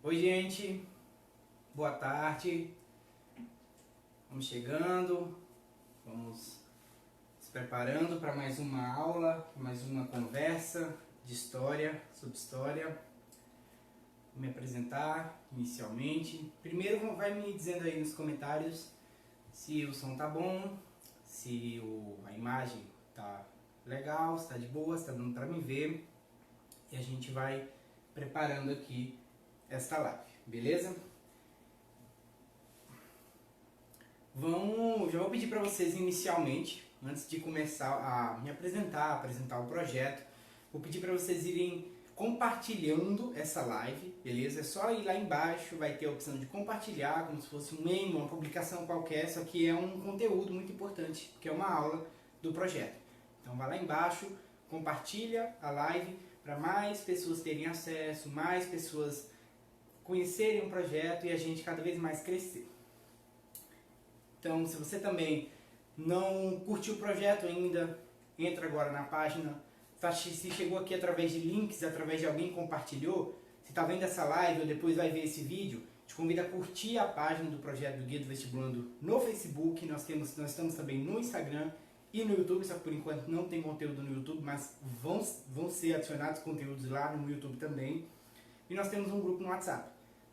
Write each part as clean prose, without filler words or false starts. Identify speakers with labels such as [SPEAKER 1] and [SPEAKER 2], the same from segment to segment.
[SPEAKER 1] Oi, gente, boa tarde. Vamos chegando, vamos se preparando para mais uma aula, mais uma conversa de história, sobre história. Vou me apresentar inicialmente. Primeiro vai me dizendo aí nos comentários se o som tá bom, se a imagem tá legal, se tá de boa, se tá dando para me ver. E a gente vai preparando aqui esta live, beleza? Já vou pedir para vocês inicialmente, antes de começar a me apresentar o projeto, vou pedir para vocês irem compartilhando essa live, beleza? É só ir lá embaixo, vai ter a opção de compartilhar, como se fosse um meme, uma publicação qualquer, só que é um conteúdo muito importante, que é uma aula do projeto. Então vai lá embaixo, compartilha a live para mais pessoas terem acesso, mais pessoas conhecerem o projeto e a gente cada vez mais crescer. Então, se você também não curtiu o projeto ainda, entra agora na página. Se chegou aqui através de links, através de alguém que compartilhou, se está vendo essa live ou depois vai ver esse vídeo, te convido a curtir a página do projeto do Guia do Vestibulando no Facebook. Nós estamos também no Instagram e no YouTube, só que por enquanto não tem conteúdo no YouTube, mas vão ser adicionados conteúdos lá no YouTube também. E nós temos um grupo no WhatsApp,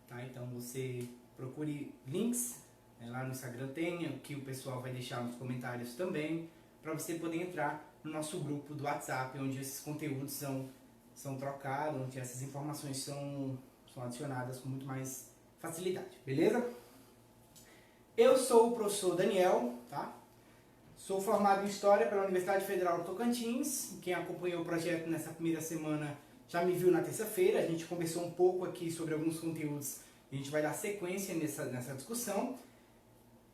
[SPEAKER 1] tá? Então você procure links, lá no Instagram tem, que o pessoal vai deixar nos comentários também, para você poder entrar no nosso grupo do WhatsApp, onde esses conteúdos são trocados, onde essas informações são adicionadas com muito mais facilidade, beleza? Eu sou o professor Daniel, tá? Sou formado em História pela Universidade Federal do Tocantins. Quem acompanhou o projeto nessa primeira semana já me viu na terça-feira. A gente conversou um pouco aqui sobre alguns conteúdos. A gente vai dar sequência nessa discussão.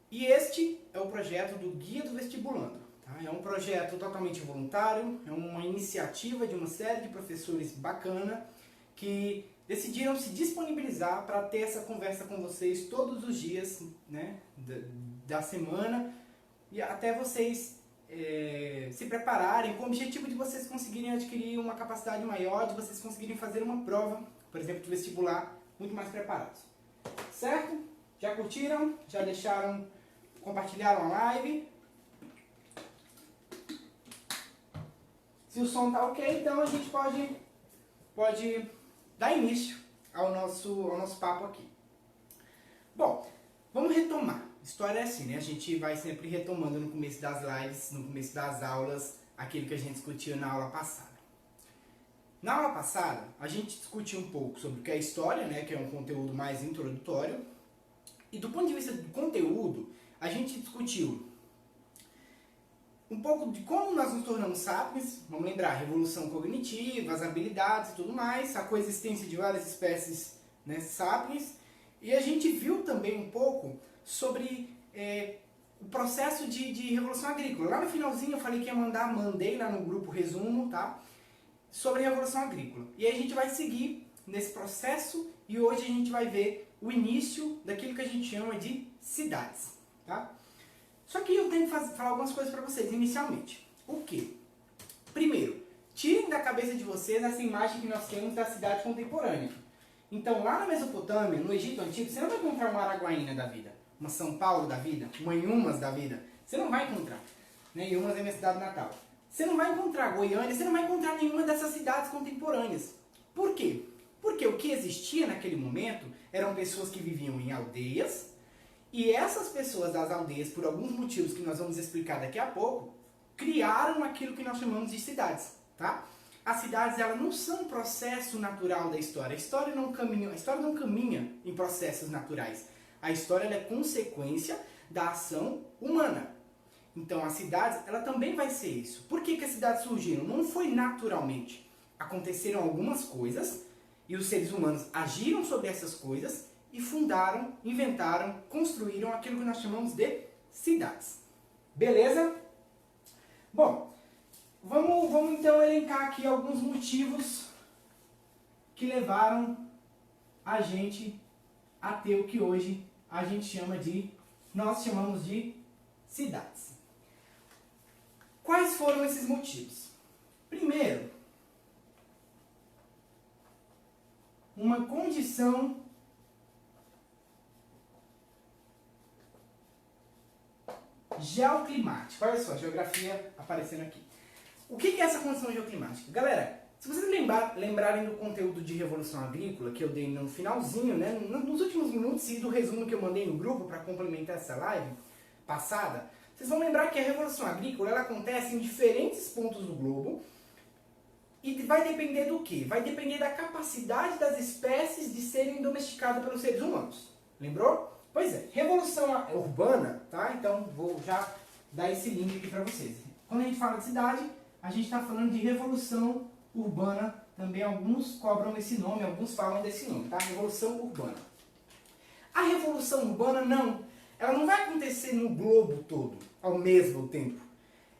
[SPEAKER 1] E este é o projeto do Guia do Vestibulando. Tá? É um projeto totalmente voluntário, é uma iniciativa de uma série de professores bacana que decidiram se disponibilizar para ter essa conversa com vocês todos os dias, né, da semana, e até vocês se prepararem com o objetivo de vocês conseguirem adquirir uma capacidade maior, de vocês conseguirem fazer uma prova, por exemplo, de vestibular, muito mais preparados. Certo? Já curtiram? Já deixaram... Compartilharam a live? Se o som tá ok, então a gente pode dar início ao nosso papo aqui. Bom, vamos retomar. História é assim, né? A gente vai sempre retomando no começo das lives, no começo das aulas, aquilo que a gente discutiu na aula passada. Na aula passada, a gente discutiu um pouco sobre o que é história, né? Que é um conteúdo mais introdutório. E do ponto de vista do conteúdo, a gente discutiu um pouco de como nós nos tornamos sapiens, vamos lembrar, revolução cognitiva, as habilidades e tudo mais, a coexistência de várias espécies, né, sapiens, e a gente viu também um pouco sobre o processo de revolução agrícola. Lá no finalzinho eu falei que ia mandei lá no grupo resumo, tá? Sobre a revolução agrícola. E aí a gente vai seguir nesse processo e hoje a gente vai ver o início daquilo que a gente chama de cidades. Tá? Só que eu tenho que falar algumas coisas para vocês inicialmente. O que? Primeiro, tirem da cabeça de vocês essa imagem que nós temos da cidade contemporânea. Então, lá na Mesopotâmia, no Egito Antigo, você não vai encontrar uma Araguaína da vida, uma São Paulo da vida, uma Inhumas da vida. Você não vai encontrar. Né? Inhumas é minha cidade natal. Você não vai encontrar Goiânia, você não vai encontrar nenhuma dessas cidades contemporâneas. Por quê? Porque o que existia naquele momento eram pessoas que viviam em aldeias, e essas pessoas das aldeias, por alguns motivos que nós vamos explicar daqui a pouco, criaram aquilo que nós chamamos de cidades. Tá? As cidades, elas não são um processo natural da história. A história não caminha em processos naturais. A história ela é consequência da ação humana. Então as cidades, ela também vai ser isso. Por que as cidades surgiram? Não foi naturalmente. Aconteceram algumas coisas e os seres humanos agiram sobre essas coisas e fundaram, inventaram, construíram aquilo que nós chamamos de cidades. Beleza? Bom, vamos então elencar aqui alguns motivos que levaram a gente a ter o que hoje nós chamamos de cidades. Quais foram esses motivos? Primeiro, uma condição geoclimática. Olha só, geografia aparecendo aqui. O que é essa condição geoclimática? Galera, se vocês lembrarem do conteúdo de Revolução Agrícola que eu dei no finalzinho, né, nos últimos minutos e do resumo que eu mandei no grupo para complementar essa live passada, vocês vão lembrar que a Revolução Agrícola ela acontece em diferentes pontos do globo e vai depender do quê? Vai depender da capacidade das espécies de serem domesticadas pelos seres humanos. Lembrou? Pois é, Revolução Urbana, tá? Então vou já dar esse link aqui para vocês. Quando a gente fala de cidade, a gente está falando de Revolução Urbana, também alguns cobram esse nome, alguns falam desse nome, tá? Revolução Urbana. A Revolução Urbana ela não vai acontecer no globo todo, ao mesmo tempo.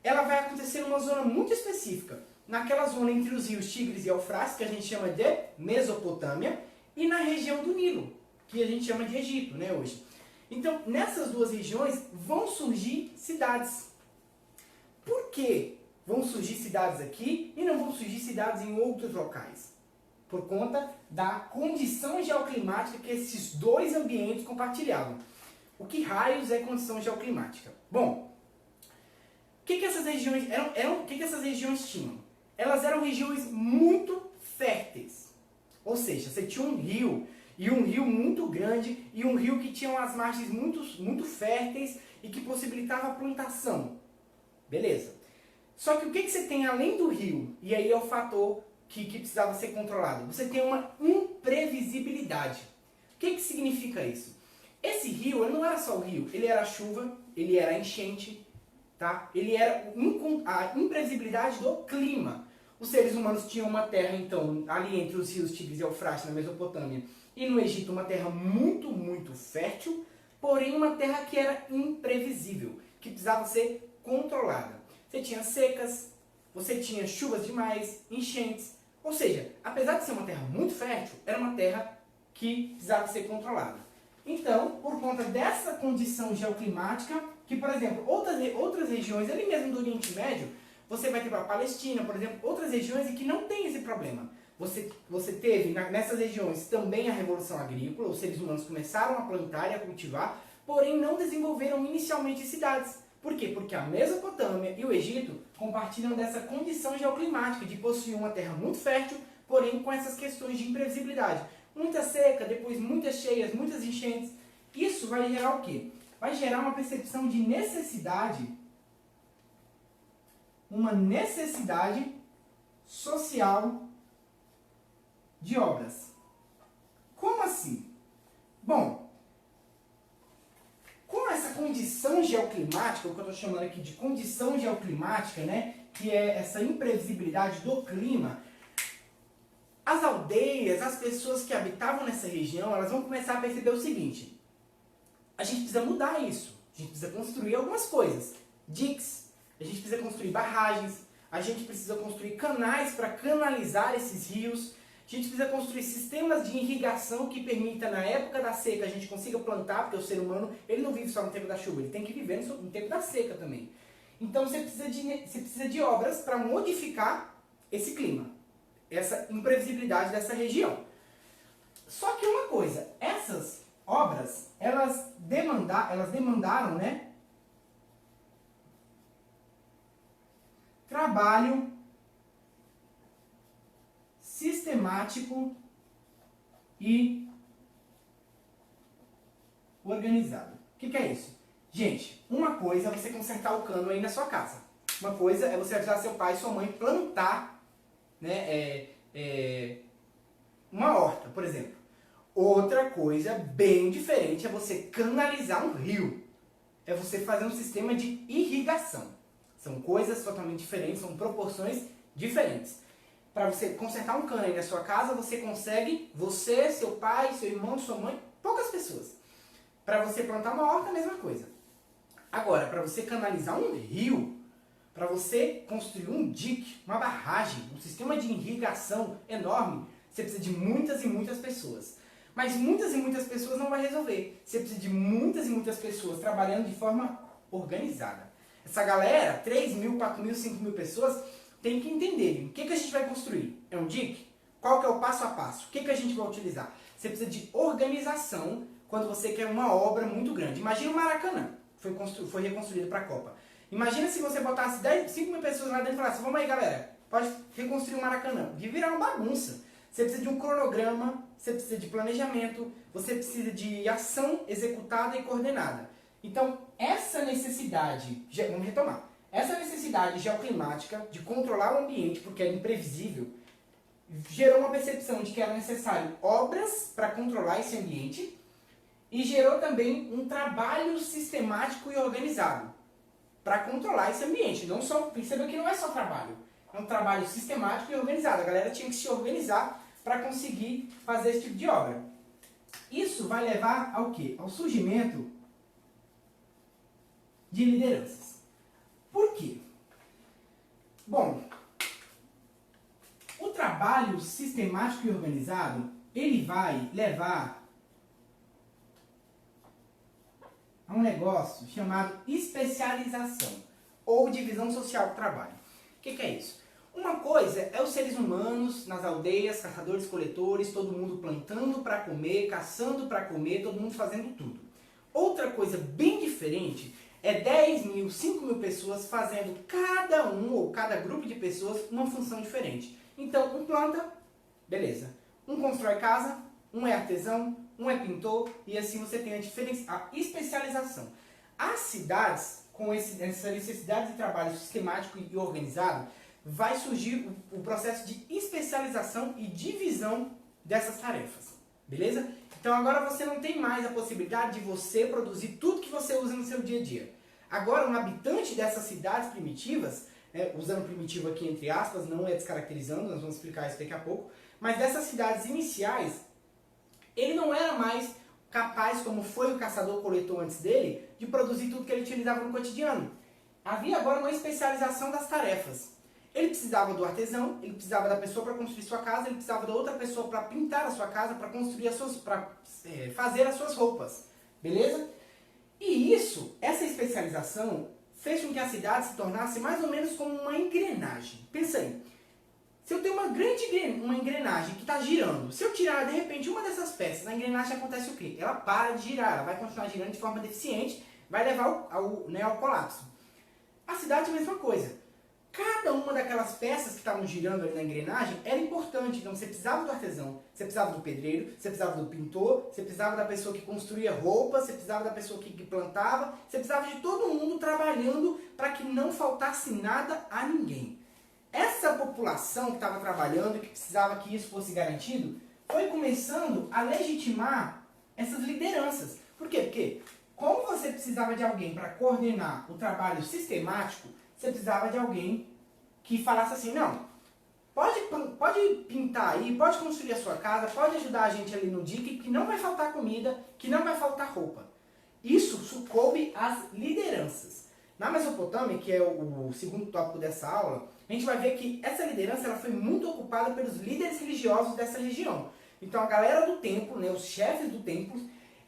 [SPEAKER 1] Ela vai acontecer numa zona muito específica, naquela zona entre os rios Tigres e Eufrates, que a gente chama de Mesopotâmia, e na região do Nilo, que a gente chama de Egito, né, hoje. Então, nessas duas regiões vão surgir cidades. Por quê? Vão surgir cidades aqui e não vão surgir cidades em outros locais. Por conta da condição geoclimática que esses dois ambientes compartilhavam. O que raios é condição geoclimática? Bom, o que essas regiões o que essas regiões tinham? Elas eram regiões muito férteis. Ou seja, você tinha um rio, e um rio muito grande, e um rio que tinha as margens muito férteis e que possibilitava a plantação. Beleza. Só que o que você tem além do rio? E aí é o fator que precisava ser controlado. Você tem uma imprevisibilidade. O que significa isso? Esse rio ele não era só o rio, ele era a chuva, ele era a enchente, tá? Ele era a imprevisibilidade do clima. Os seres humanos tinham uma terra, então, ali entre os rios Tigres e Eufrates, na Mesopotâmia, e no Egito, uma terra muito fértil, porém uma terra que era imprevisível, que precisava ser controlada. Você tinha secas, você tinha chuvas demais, enchentes. Ou seja, apesar de ser uma terra muito fértil, era uma terra que precisava ser controlada. Então, por conta dessa condição geoclimática, que, por exemplo, outras regiões, ali mesmo do Oriente Médio, você vai ter para a Palestina, por exemplo, outras regiões em que não tem esse problema. Você teve nessas regiões também a Revolução Agrícola, os seres humanos começaram a plantar e a cultivar, porém não desenvolveram inicialmente cidades. Por quê? Porque a Mesopotâmia e o Egito compartilham dessa condição geoclimática de possuir uma terra muito fértil, porém com essas questões de imprevisibilidade. Muita seca, depois muitas cheias, muitas enchentes. Isso vai gerar o quê? Vai gerar uma percepção de necessidade, uma necessidade social de obras. Como assim? Bom, com essa condição geoclimática, o que eu estou chamando aqui de condição geoclimática, né, que é essa imprevisibilidade do clima, as aldeias, as pessoas que habitavam nessa região, elas vão começar a perceber o seguinte: a gente precisa mudar isso, a gente precisa construir algumas coisas, diques, a gente precisa construir barragens, a gente precisa construir canais para canalizar esses rios, a gente precisa construir sistemas de irrigação que permita, na época da seca, a gente consiga plantar, porque o ser humano ele não vive só no tempo da chuva, ele tem que viver no tempo da seca também. Então você precisa de obras para modificar esse clima, essa imprevisibilidade dessa região. Só que uma coisa, essas obras, elas demandaram, né, trabalho sistemático e organizado. O que é isso? Gente, uma coisa é você consertar o cano aí na sua casa. Uma coisa é você ajudar seu pai e sua mãe a plantar, né, uma horta, por exemplo. Outra coisa bem diferente é você canalizar um rio. É você fazer um sistema de irrigação. São coisas totalmente diferentes, são proporções diferentes. Para você consertar um cano aí na sua casa, você consegue, você, seu pai, seu irmão, sua mãe, poucas pessoas. Para você plantar uma horta, a mesma coisa. Agora, para você canalizar um rio, para você construir um dique, uma barragem, um sistema de irrigação enorme, você precisa de muitas e muitas pessoas. Mas muitas e muitas pessoas não vai resolver. Você precisa de muitas e muitas pessoas trabalhando de forma organizada. Essa galera, 3 mil, 4 mil, 5 mil pessoas, tem que entender o que a gente vai construir. É um dique? Qual que é o passo a passo? O que a gente vai utilizar? Você precisa de organização quando você quer uma obra muito grande. Imagina o Maracanã. foi reconstruído para a Copa. Imagina se você botasse 5 mil pessoas lá dentro e falasse, vamos aí galera, pode reconstruir o Maracanã. De virar uma bagunça. Você precisa de um cronograma, você precisa de planejamento, você precisa de ação executada e coordenada. Então, essa necessidade, vamos retomar, essa necessidade geoclimática de controlar o ambiente, porque é imprevisível, gerou uma percepção de que era necessário obras para controlar esse ambiente e gerou também um trabalho sistemático e organizado para controlar esse ambiente. Não só, perceba que não é só trabalho, é um trabalho sistemático e organizado. A galera tinha que se organizar para conseguir fazer esse tipo de obra. Isso vai levar ao quê? Ao surgimento de lideranças. Por quê? Bom, o trabalho sistemático e organizado, ele vai levar a um negócio chamado especialização ou divisão social do trabalho. O que é isso? Uma coisa é os seres humanos nas aldeias, caçadores, coletores, todo mundo plantando para comer, caçando para comer, todo mundo fazendo tudo. Outra coisa bem diferente é 10 mil, 5 mil pessoas fazendo cada um ou cada grupo de pessoas uma função diferente. Então, um planta, beleza. Um constrói casa, um é artesão, um é pintor, e assim você tem a especialização. As cidades, com essa necessidade de trabalho sistemático e organizado, vai surgir o processo de especialização e divisão dessas tarefas, beleza? Então agora você não tem mais a possibilidade de você produzir tudo que você usa no seu dia a dia. Agora um habitante dessas cidades primitivas, usando primitivo aqui entre aspas, não é descaracterizando, nós vamos explicar isso daqui a pouco, mas dessas cidades iniciais, ele não era mais capaz, como foi o caçador-coletor antes dele, de produzir tudo que ele utilizava no cotidiano. Havia agora uma especialização das tarefas. Ele precisava do artesão, ele precisava da pessoa para construir sua casa, ele precisava da outra pessoa para pintar a sua casa, para construir fazer as suas roupas, beleza? E essa especialização fez com que a cidade se tornasse mais ou menos como uma engrenagem. Pensa aí, se eu tenho uma engrenagem que está girando, se eu tirar de repente uma dessas peças, a engrenagem acontece o quê? Ela para de girar, ela vai continuar girando de forma deficiente, vai levar ao colapso. A cidade é a mesma coisa. Cada uma daquelas peças que estavam girando ali na engrenagem era importante. Então você precisava do artesão, você precisava do pedreiro, você precisava do pintor, você precisava da pessoa que construía roupa, você precisava da pessoa que plantava, você precisava de todo mundo trabalhando para que não faltasse nada a ninguém. Essa população que estava trabalhando e que precisava que isso fosse garantido, foi começando a legitimar essas lideranças. Por quê? Porque como você precisava de alguém para coordenar o trabalho sistemático, você precisava de alguém que falasse assim, não, pode pintar aí, pode construir a sua casa, pode ajudar a gente ali no dia, que não vai faltar comida, que não vai faltar roupa. Isso coube às lideranças. Na Mesopotâmia, que é o segundo tópico dessa aula, a gente vai ver que essa liderança ela foi muito ocupada pelos líderes religiosos dessa região. Então a galera do templo, né, os chefes do templo,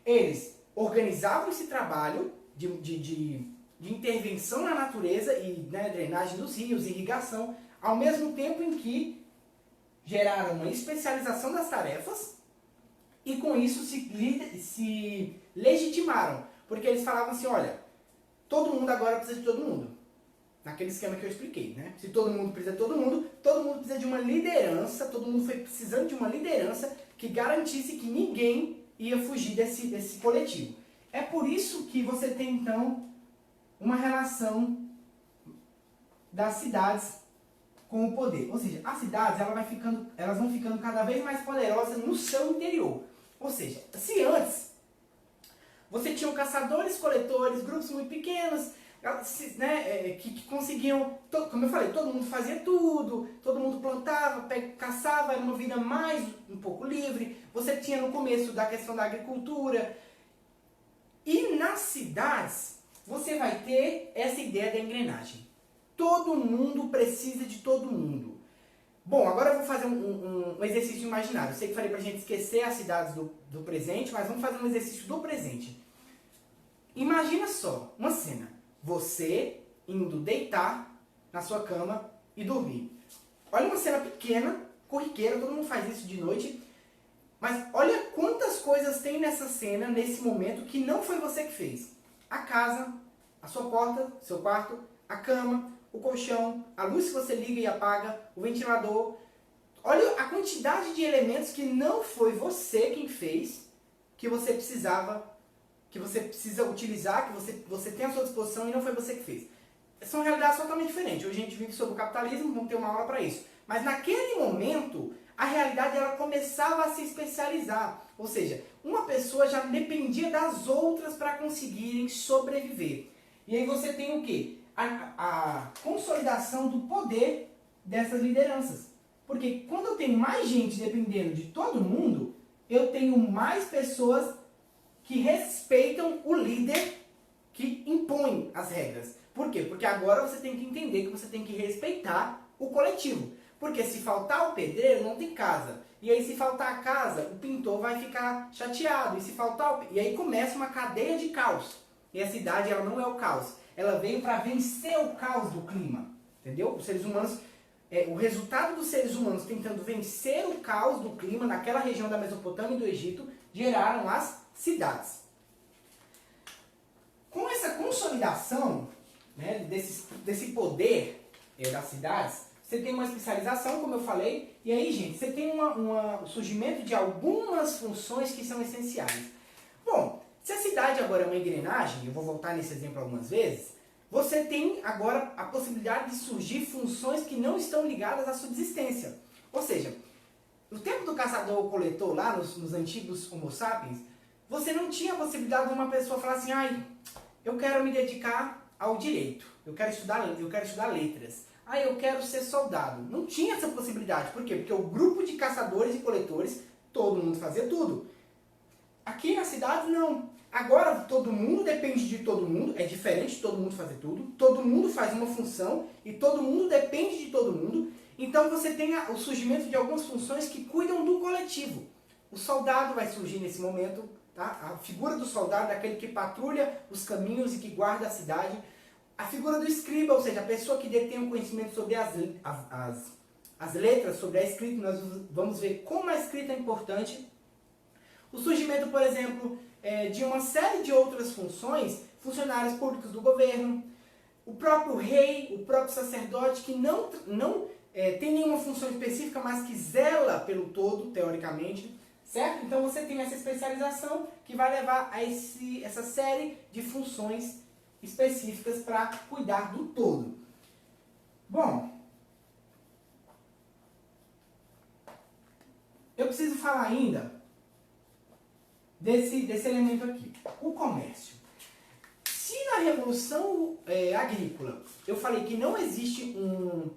[SPEAKER 1] eles organizavam esse trabalho de intervenção na natureza e drenagem dos rios, irrigação, ao mesmo tempo em que geraram uma especialização das tarefas e com isso se legitimaram. Porque eles falavam assim, olha, todo mundo agora precisa de todo mundo. Naquele esquema que eu expliquei, né? Se todo mundo precisa de todo mundo precisa de uma liderança, todo mundo foi precisando de uma liderança que garantisse que ninguém ia fugir desse coletivo. É por isso que você tem, então, uma relação das cidades com o poder. Ou seja, as cidades elas vão ficando cada vez mais poderosas no seu interior. Ou seja, se antes você tinha caçadores, coletores, grupos muito pequenos, que conseguiam, como eu falei, todo mundo fazia tudo, todo mundo plantava, caçava, era uma vida mais um pouco livre. Você tinha no começo da questão da agricultura. E nas cidades, você vai ter essa ideia da engrenagem. Todo mundo precisa de todo mundo. Bom, agora eu vou fazer um exercício imaginário. Eu sei que falei pra gente esquecer as cidades do presente, mas vamos fazer um exercício do presente. Imagina só, uma cena. Você indo deitar na sua cama e dormir. Olha uma cena pequena, corriqueira, todo mundo faz isso de noite. Mas olha quantas coisas tem nessa cena, nesse momento, que não foi você que fez. A casa, a sua porta, seu quarto, a cama, o colchão, a luz que você liga e apaga, o ventilador. Olha a quantidade de elementos que não foi você quem fez, que você precisava, que você precisa utilizar, que você tem à sua disposição e não foi você que fez. São realidades totalmente diferentes. Hoje a gente vive sobre o capitalismo, vamos ter uma aula para isso. Mas naquele momento, a realidade ela começava a se especializar. Ou seja, uma pessoa já dependia das outras para conseguirem sobreviver. E aí você tem o quê? A consolidação do poder dessas lideranças. Porque quando eu tenho mais gente dependendo de todo mundo, eu tenho mais pessoas que respeitam o líder que impõe as regras. Por quê? Porque agora você tem que entender que você tem que respeitar o coletivo. Porque se faltar o pedreiro, não tem casa. E aí se faltar a casa, o pintor vai ficar chateado. E se faltar e aí começa uma cadeia de caos. E a cidade ela não é o caos. Ela veio para vencer o caos do clima. Entendeu? Os seres humanos, o resultado dos seres humanos tentando vencer o caos do clima naquela região da Mesopotâmia e do Egito geraram as cidades. Com essa consolidação, né, desse poder das cidades, você tem uma especialização, como eu falei, e aí, gente, você tem o surgimento de algumas funções que são essenciais. Bom, se a cidade agora é uma engrenagem, eu vou voltar nesse exemplo algumas vezes, você tem agora a possibilidade de surgir funções que não estão ligadas à subsistência. Ou seja, no tempo do caçador-coletor, lá nos antigos Homo sapiens, você não tinha a possibilidade de uma pessoa falar assim, ai, eu quero me dedicar ao direito, eu quero estudar letras, eu quero ser soldado. Não tinha essa possibilidade. Por quê? Porque o grupo de caçadores e coletores, todo mundo fazia tudo. Aqui na cidade, não. Agora todo mundo depende de todo mundo, é diferente de todo mundo fazer tudo, todo mundo faz uma função e todo mundo depende de todo mundo. Então você tem o surgimento de algumas funções que cuidam do coletivo. O soldado vai surgir nesse momento, tá? A figura do soldado, daquele que patrulha os caminhos e que guarda a cidade. A figura do escriba, ou seja, a pessoa que detém o conhecimento sobre as letras, sobre a escrita. Nós vamos ver como a escrita é importante. O surgimento, por exemplo, de uma série de outras funções, funcionários públicos do governo, o próprio rei, o próprio sacerdote, que não tem nenhuma função específica, mas que zela pelo todo, teoricamente, certo? Então você tem essa especialização que vai levar a essa série de funções específicas para cuidar do todo. Bom, eu preciso falar ainda desse elemento aqui, o comércio. Se na Revolução Agrícola eu falei que não existe um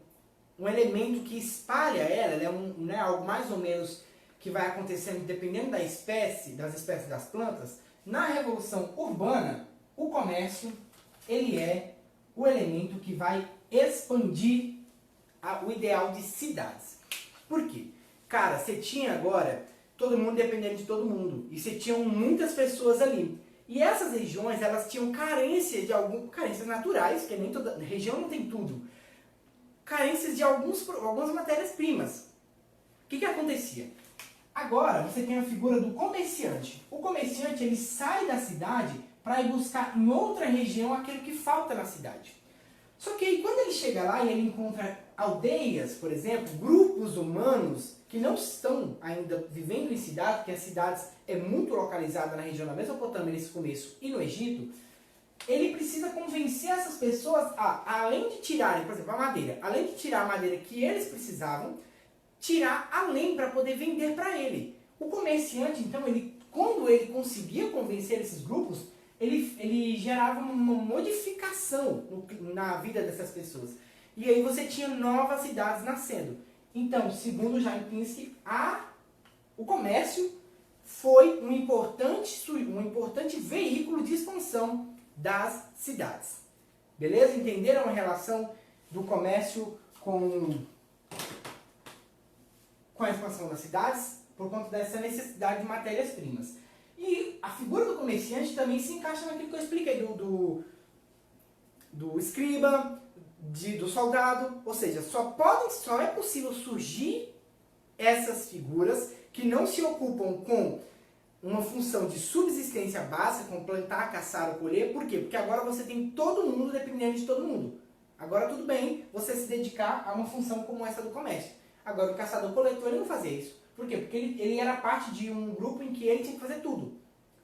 [SPEAKER 1] elemento que espalha ela é algo mais ou menos que vai acontecendo dependendo das espécies das plantas, na Revolução Urbana, o comércio ele é o elemento que vai expandir o ideal de cidades. Por quê? Cara, você tinha agora todo mundo dependendo de todo mundo. E você tinha muitas pessoas ali. E essas regiões, elas tinham carências naturais, porque nem toda região não tem tudo. Carências de algumas matérias-primas. O que acontecia? Agora, você tem a figura do comerciante. O comerciante, ele sai da cidade para ir buscar em outra região aquilo que falta na cidade. Só que aí, quando ele chega lá e ele encontra aldeias, por exemplo, grupos humanos que não estão ainda vivendo em cidades, porque as cidades é muito localizada na região da Mesopotâmia nesse começo e no Egito, ele precisa convencer essas pessoas além de tirarem, por exemplo, a madeira, além de tirar a madeira que eles precisavam, tirar além para poder vender para ele. O comerciante, então, quando ele conseguia convencer esses grupos, ele gerava uma modificação na vida dessas pessoas. E aí você tinha novas cidades nascendo. Então, segundo Jaime Pinsky, o comércio foi um importante veículo de expansão das cidades. Beleza? Entenderam a relação do comércio com a expansão das cidades? Por conta dessa necessidade de matérias-primas. E a figura do comerciante também se encaixa naquilo que eu expliquei do escriba, do soldado, ou seja, só é possível surgir essas figuras que não se ocupam com uma função de subsistência básica, como plantar, caçar ou colher. Por quê? Porque agora você tem todo mundo dependendo de todo mundo. Agora tudo bem você se dedicar a uma função como essa do comércio. Agora o caçador-coletor ele não fazia isso. Por quê? Porque ele era parte de um grupo em que ele tinha que fazer tudo.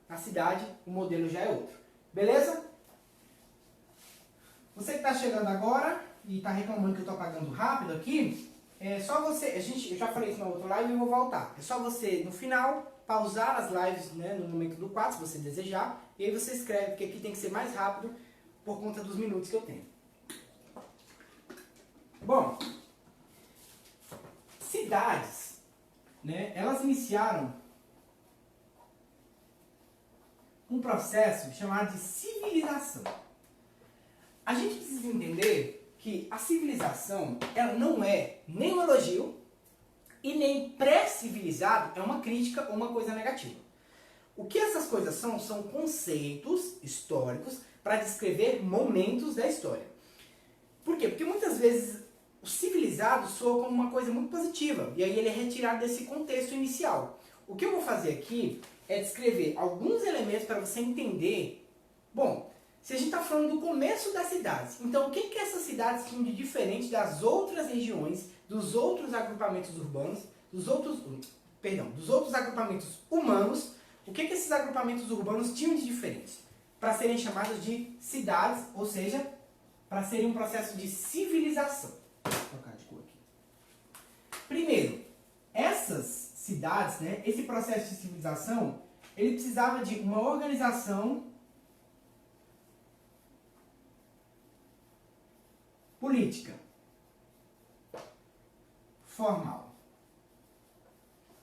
[SPEAKER 1] Na cidade o modelo já é outro. Beleza? Você que está chegando agora e está reclamando que eu estou apagando rápido aqui, é só você, eu já falei isso na outra live e eu vou voltar. É só você, no final, pausar as lives, né, no momento do quadro, se você desejar, e aí você escreve, porque aqui tem que ser mais rápido por conta dos minutos que eu tenho. Bom, cidades, né, elas iniciaram um processo chamado de civilização. A gente precisa entender que a civilização ela não é nem um elogio e nem pré-civilizado é uma crítica ou uma coisa negativa. O que essas coisas são? São conceitos históricos para descrever momentos da história. Por quê? Porque muitas vezes o civilizado soa como uma coisa muito positiva e aí ele é retirado desse contexto inicial. O que eu vou fazer aqui é descrever alguns elementos para você entender. Bom, se a gente está falando do começo das cidades, então o que essas cidades tinham de diferente das outras regiões, dos outros agrupamentos urbanos, dos outros agrupamentos humanos, o que esses agrupamentos urbanos tinham de diferente? Para serem chamados de cidades, ou seja, para serem um processo de civilização. Vou trocar de cor aqui. Primeiro, essas cidades, né, esse processo de civilização, ele precisava de uma organização política formal.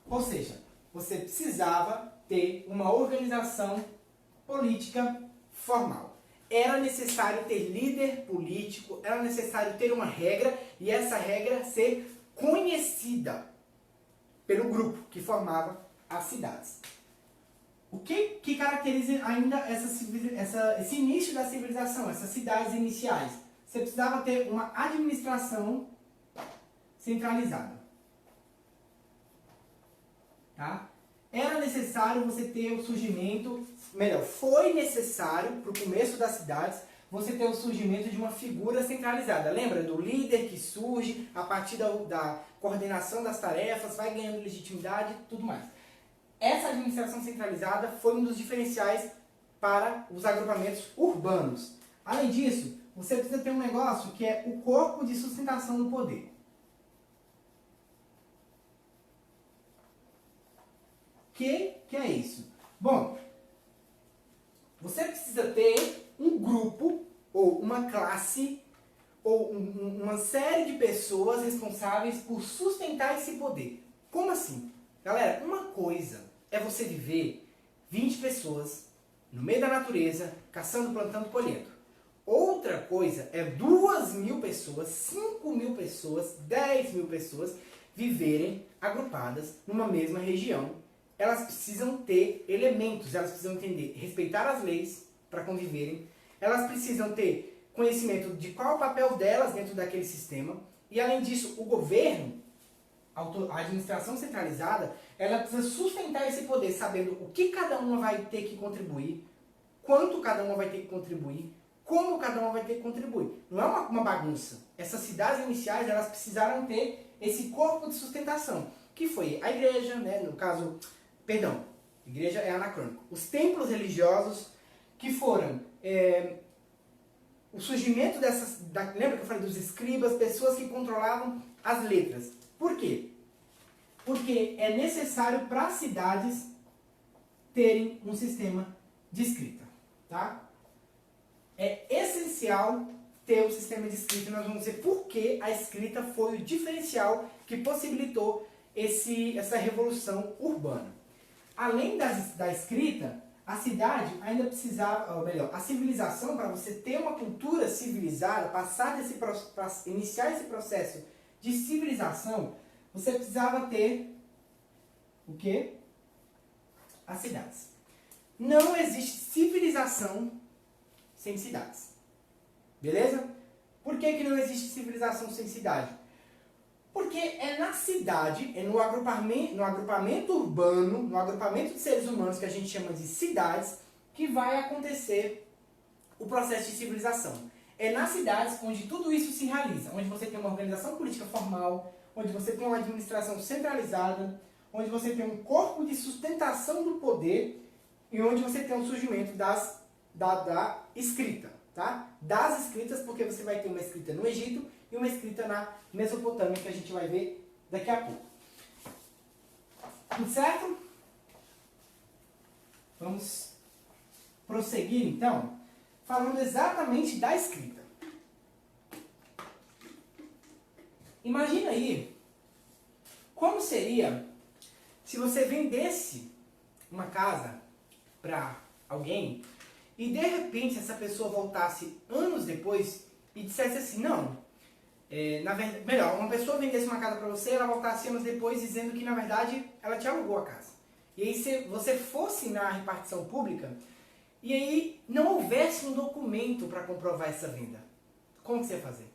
[SPEAKER 1] Ou seja, você precisava ter uma organização política formal. Era necessário ter líder político, era necessário ter uma regra e essa regra ser conhecida pelo grupo que formava as cidades. O que caracteriza ainda esse início da civilização, essas cidades iniciais? Você precisava ter uma administração centralizada. Tá? Era necessário você ter o surgimento, foi necessário para o começo das cidades você ter o surgimento de uma figura centralizada. Lembra do líder que surge a partir da coordenação das tarefas, vai ganhando legitimidade e tudo mais. Essa administração centralizada foi um dos diferenciais para os agrupamentos urbanos. Além disso, você precisa ter um negócio que é o corpo de sustentação do poder. Que é isso? Bom, você precisa ter um grupo, ou uma classe, ou uma série de pessoas responsáveis por sustentar esse poder. Como assim? Galera, uma coisa é você viver 20 pessoas no meio da natureza, caçando, plantando, colhendo. Outra coisa é 2.000 pessoas, 5.000 pessoas, 10.000 pessoas viverem agrupadas numa mesma região. Elas precisam ter elementos, elas precisam entender, respeitar as leis para conviverem, elas precisam ter conhecimento de qual é o papel delas dentro daquele sistema, e além disso, o governo, a administração centralizada, ela precisa sustentar esse poder, sabendo o que cada uma vai ter que contribuir, quanto cada uma vai ter que contribuir, como cada uma vai ter que contribuir. Não é uma bagunça. Essas cidades iniciais, elas precisaram ter esse corpo de sustentação, que foi a igreja, né, no caso... Perdão, igreja é anacrônico. Os templos religiosos que foram o surgimento dessas... lembra que eu falei dos escribas, pessoas que controlavam as letras. Por quê? Porque é necessário para as cidades terem um sistema de escrita. Tá? É essencial ter um sistema de escrita. Nós vamos ver por que a escrita foi o diferencial que possibilitou essa revolução urbana. Além da escrita, a cidade ainda precisava, ou melhor, a civilização, para você ter uma cultura civilizada, iniciar esse processo de civilização, você precisava ter o quê? As cidades. Não existe civilização sem cidades. Beleza? Por que não existe civilização sem cidade? Porque é na cidade, é no agrupamento urbano, no agrupamento de seres humanos que a gente chama de cidades, que vai acontecer o processo de civilização. É nas cidades onde tudo isso se realiza, onde você tem uma organização política formal, onde você tem uma administração centralizada, onde você tem um corpo de sustentação do poder e onde você tem o surgimento da escrita. Tá? Das escritas, porque você vai ter uma escrita no Egito e uma escrita na Mesopotâmia, que a gente vai ver daqui a pouco. Tudo certo? Vamos prosseguir, então, falando exatamente da escrita. Imagina aí como seria se você vendesse uma casa para alguém e de repente essa pessoa voltasse anos depois e dissesse assim, não, na verdade, melhor, uma pessoa vendesse uma casa para você, ela voltasse anos depois dizendo que na verdade ela te alugou a casa. E aí se você fosse na repartição pública e aí não houvesse um documento para comprovar essa venda, como que você ia fazer?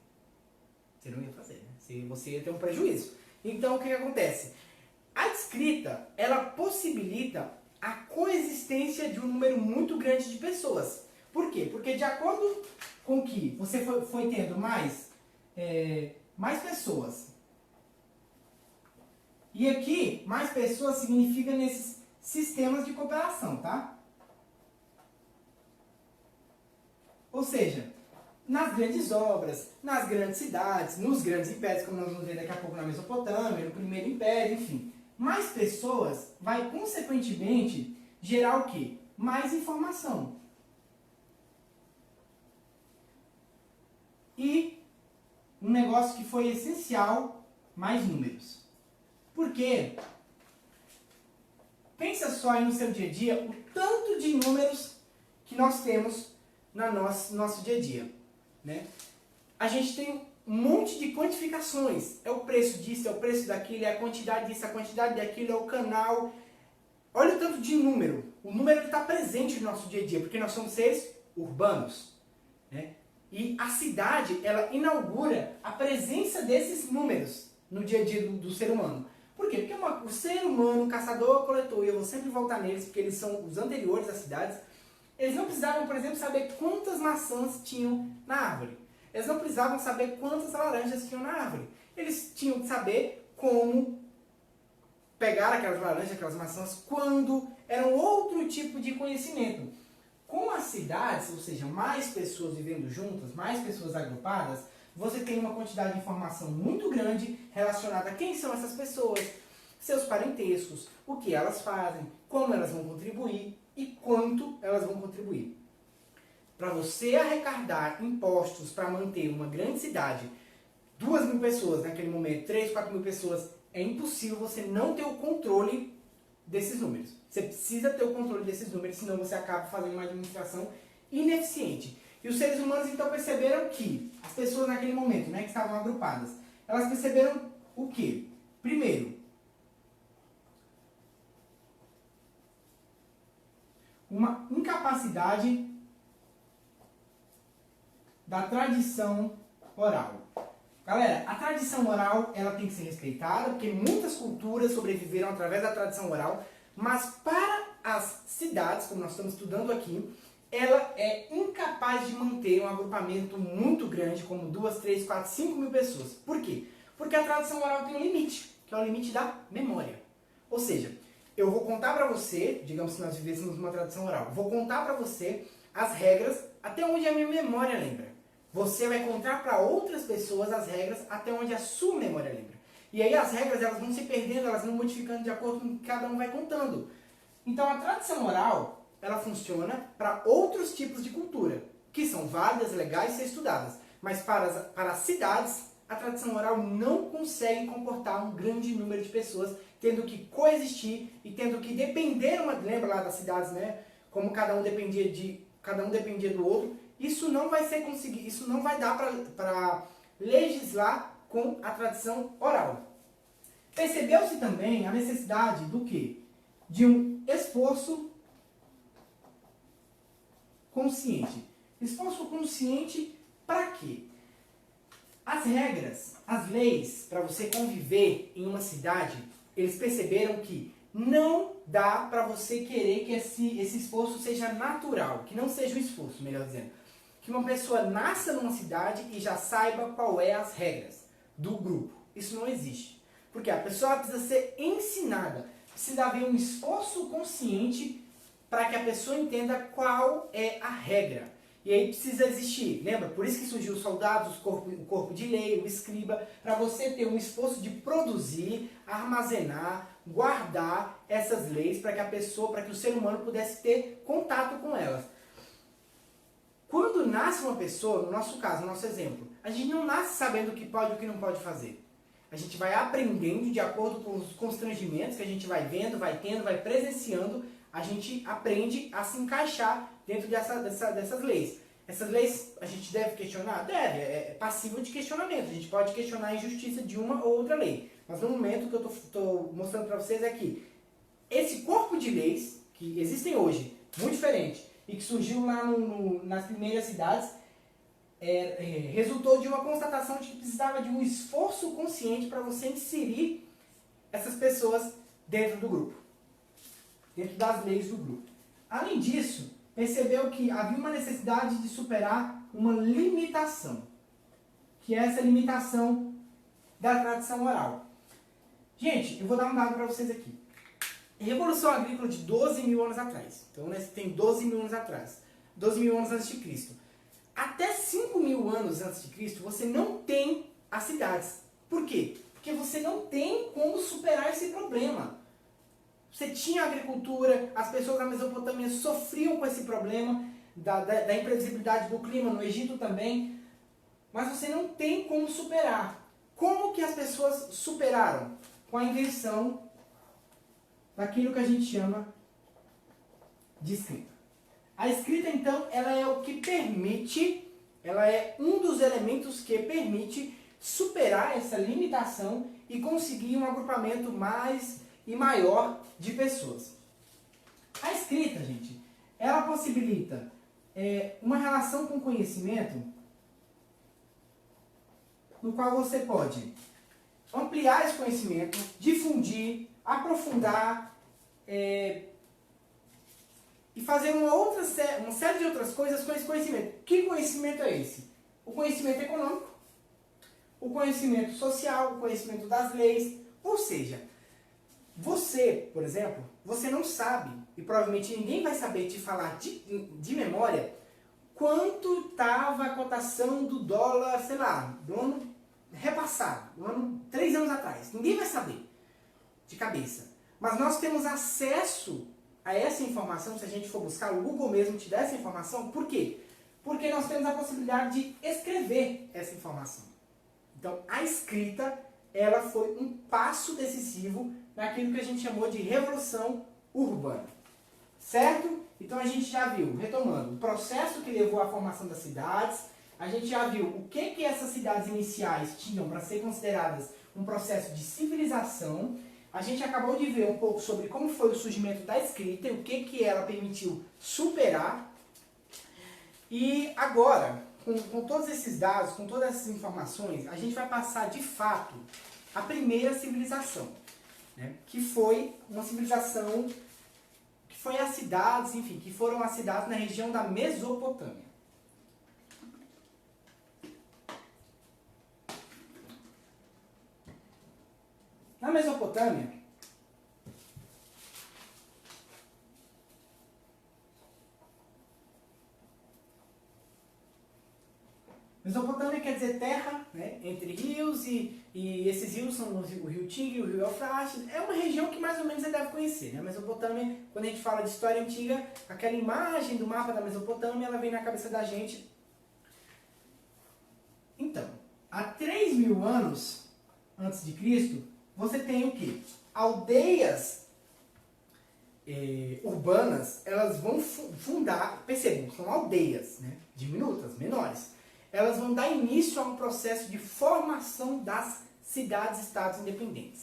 [SPEAKER 1] Você não ia fazer, né? Você ia ter um prejuízo. Então o que acontece? A escrita, ela possibilita a coexistência de um número muito grande de pessoas. Por quê? Porque de acordo com que você foi tendo mais pessoas, e aqui, mais pessoas significa nesses sistemas de cooperação, tá? Ou seja, nas grandes obras, nas grandes cidades, nos grandes impérios, como nós vamos ver daqui a pouco na Mesopotâmia, no Primeiro Império, enfim. Mais pessoas vai, consequentemente, gerar o quê? Mais informação. E um negócio que foi essencial, mais números. Por quê? Pensa só aí no seu dia a dia o tanto de números que nós temos no nosso dia a dia. Né? A gente tem um monte de quantificações. É o preço disso, é o preço daquilo, é a quantidade disso, a quantidade daquilo, é o canal. Olha o tanto de número. O número está presente no nosso dia a dia, porque nós somos seres urbanos. Né? E a cidade, ela inaugura a presença desses números no dia a dia do ser humano. Por quê? Porque o ser humano, caçador, coletor, e eu vou sempre voltar neles, porque eles são os anteriores às cidades, eles não precisavam, por exemplo, saber quantas maçãs tinham na árvore. Eles não precisavam saber quantas laranjas tinham na árvore. Eles tinham que saber como pegar aquelas laranjas, aquelas maçãs, quando era um outro tipo de conhecimento. Com as cidades, ou seja, mais pessoas vivendo juntas, mais pessoas agrupadas, você tem uma quantidade de informação muito grande relacionada a quem são essas pessoas, seus parentescos, o que elas fazem, como elas vão contribuir e quanto elas vão contribuir. Para você arrecadar impostos para manter uma grande cidade, 2.000 pessoas naquele momento, 3, 4.000 pessoas, é impossível você não ter o controle desses números. Você precisa ter o controle desses números, senão você acaba fazendo uma administração ineficiente. E os seres humanos então perceberam que as pessoas naquele momento, né, que estavam agrupadas, elas perceberam o quê? Primeiro, uma incapacidade da tradição oral. Galera, a tradição oral ela tem que ser respeitada, porque muitas culturas sobreviveram através da tradição oral, mas para as cidades, como nós estamos estudando aqui, ela é incapaz de manter um agrupamento muito grande, como 2, 3, 4, 5 mil pessoas. Por quê? Porque a tradição oral tem um limite, que é o limite da memória. Ou seja, eu vou contar para você, digamos que nós vivêssemos uma tradição oral, vou contar para você as regras até onde a minha memória lembra. Você vai contar para outras pessoas as regras até onde a sua memória lembra. E aí as regras elas vão se perdendo, elas vão modificando de acordo com o que cada um vai contando. Então a tradição oral, ela funciona para outros tipos de cultura, que são válidas, legais e ser estudadas. Mas para as cidades, a tradição oral não consegue comportar um grande número de pessoas, tendo que coexistir e tendo que depender, lembra lá das cidades, né? Como cada um dependia do outro. Isso não vai ser conseguido, isso não vai dar para legislar com a tradição oral. Percebeu-se também a necessidade do quê? De um esforço consciente. Esforço consciente para quê? As regras, as leis para você conviver em uma cidade, eles perceberam que não dá para você querer que esse esforço seja natural, que não seja um esforço, melhor dizendo. Que uma pessoa nasça numa cidade e já saiba qual é as regras do grupo. Isso não existe. Porque a pessoa precisa ser ensinada, precisa haver um esforço consciente para que a pessoa entenda qual é a regra. E aí precisa existir, lembra? Por isso que surgiu os soldados, o corpo de lei, o escriba, para você ter um esforço de produzir, armazenar, guardar essas leis para que a pessoa, para que o ser humano pudesse ter contato com elas. Quando nasce uma pessoa, no nosso caso, no nosso exemplo, a gente não nasce sabendo o que pode e o que não pode fazer. A gente vai aprendendo de acordo com os constrangimentos que a gente vai vendo, vai tendo, vai presenciando, a gente aprende a se encaixar dentro dessas leis. Essas leis a gente deve questionar? Deve, é passível de questionamento. A gente pode questionar a injustiça de uma ou outra lei. Mas no momento que eu estou mostrando para vocês é que esse corpo de leis, que existem hoje, muito diferente, e que surgiu lá nas primeiras cidades, resultou de uma constatação de que precisava de um esforço consciente para você inserir essas pessoas dentro do grupo, dentro das leis do grupo. Além disso, percebeu que havia uma necessidade de superar uma limitação, que é essa limitação da tradição oral. Gente, eu vou dar um dado para vocês aqui. Revolução Agrícola de 12 mil anos atrás. Então, tem 12 mil anos atrás. 12 mil anos antes de Cristo. Até 5 mil anos antes de Cristo, você não tem as cidades. Por quê? Porque você não tem como superar esse problema. Você tinha agricultura, as pessoas da Mesopotâmia sofriam com esse problema da imprevisibilidade do clima, no Egito também. Mas você não tem como superar. Como que as pessoas superaram? Com a invenção daquilo que a gente chama de escrita. A escrita, então, ela é o que permite, ela é um dos elementos que permite superar essa limitação e conseguir um agrupamento mais e maior de pessoas. A escrita, gente, ela possibilita uma relação com o conhecimento no qual você pode ampliar esse conhecimento, difundir, aprofundar e fazer uma série de outras coisas com esse conhecimento. Que conhecimento é esse? O conhecimento econômico, o conhecimento social, o conhecimento das leis. Ou seja, você, por exemplo, você não sabe, e provavelmente ninguém vai saber te falar de memória, quanto estava a cotação do dólar, sei lá, do ano repassado, do ano 3 anos atrás. Ninguém vai saber de cabeça. Mas nós temos acesso a essa informação, se a gente for buscar, o Google mesmo te dá essa informação. Por quê? Porque nós temos a possibilidade de escrever essa informação. Então, a escrita, ela foi um passo decisivo naquilo que a gente chamou de revolução urbana. Certo? Então, a gente já viu, retomando, o processo que levou à formação das cidades, a gente já viu o que essas cidades iniciais tinham para ser consideradas um processo de civilização. A gente acabou de ver um pouco sobre como foi o surgimento da escrita e o que ela permitiu superar. E agora, com todos esses dados, com todas essas informações, a gente vai passar de fato a primeira civilização, né? Que foi uma civilização que foi as cidades, enfim, que foram as cidades na região da Mesopotâmia. Na Mesopotâmia, Mesopotâmia quer dizer terra, né, entre rios, e esses rios são o rio Tigre e o rio Eufrates. É uma região que mais ou menos você deve conhecer. Né? A Mesopotâmia, quando a gente fala de história antiga, aquela imagem do mapa da Mesopotâmia, ela vem na cabeça da gente. Então, há 3 mil anos antes de Cristo, você tem o quê? Aldeias urbanas, elas vão fundar, percebam, são aldeias, né, diminutas, menores. Elas vão dar início a um processo de formação das cidades-estados independentes.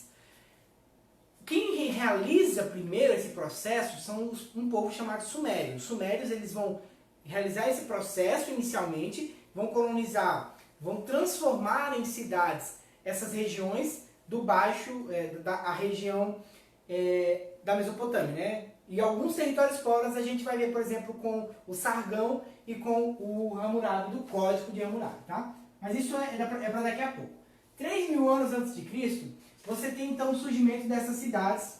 [SPEAKER 1] Quem realiza primeiro esse processo são um povo chamado sumérios. Os sumérios, eles vão realizar esse processo inicialmente, vão colonizar vão transformar em cidades essas regiões do baixo, a região da Mesopotâmia, né? E alguns territórios pobres a gente vai ver, por exemplo, com o Sargão e com o Hammurabi, do Código de Hammurabi, tá? Mas isso é para daqui a pouco. 3.000 anos antes de Cristo, você tem então o surgimento dessas cidades.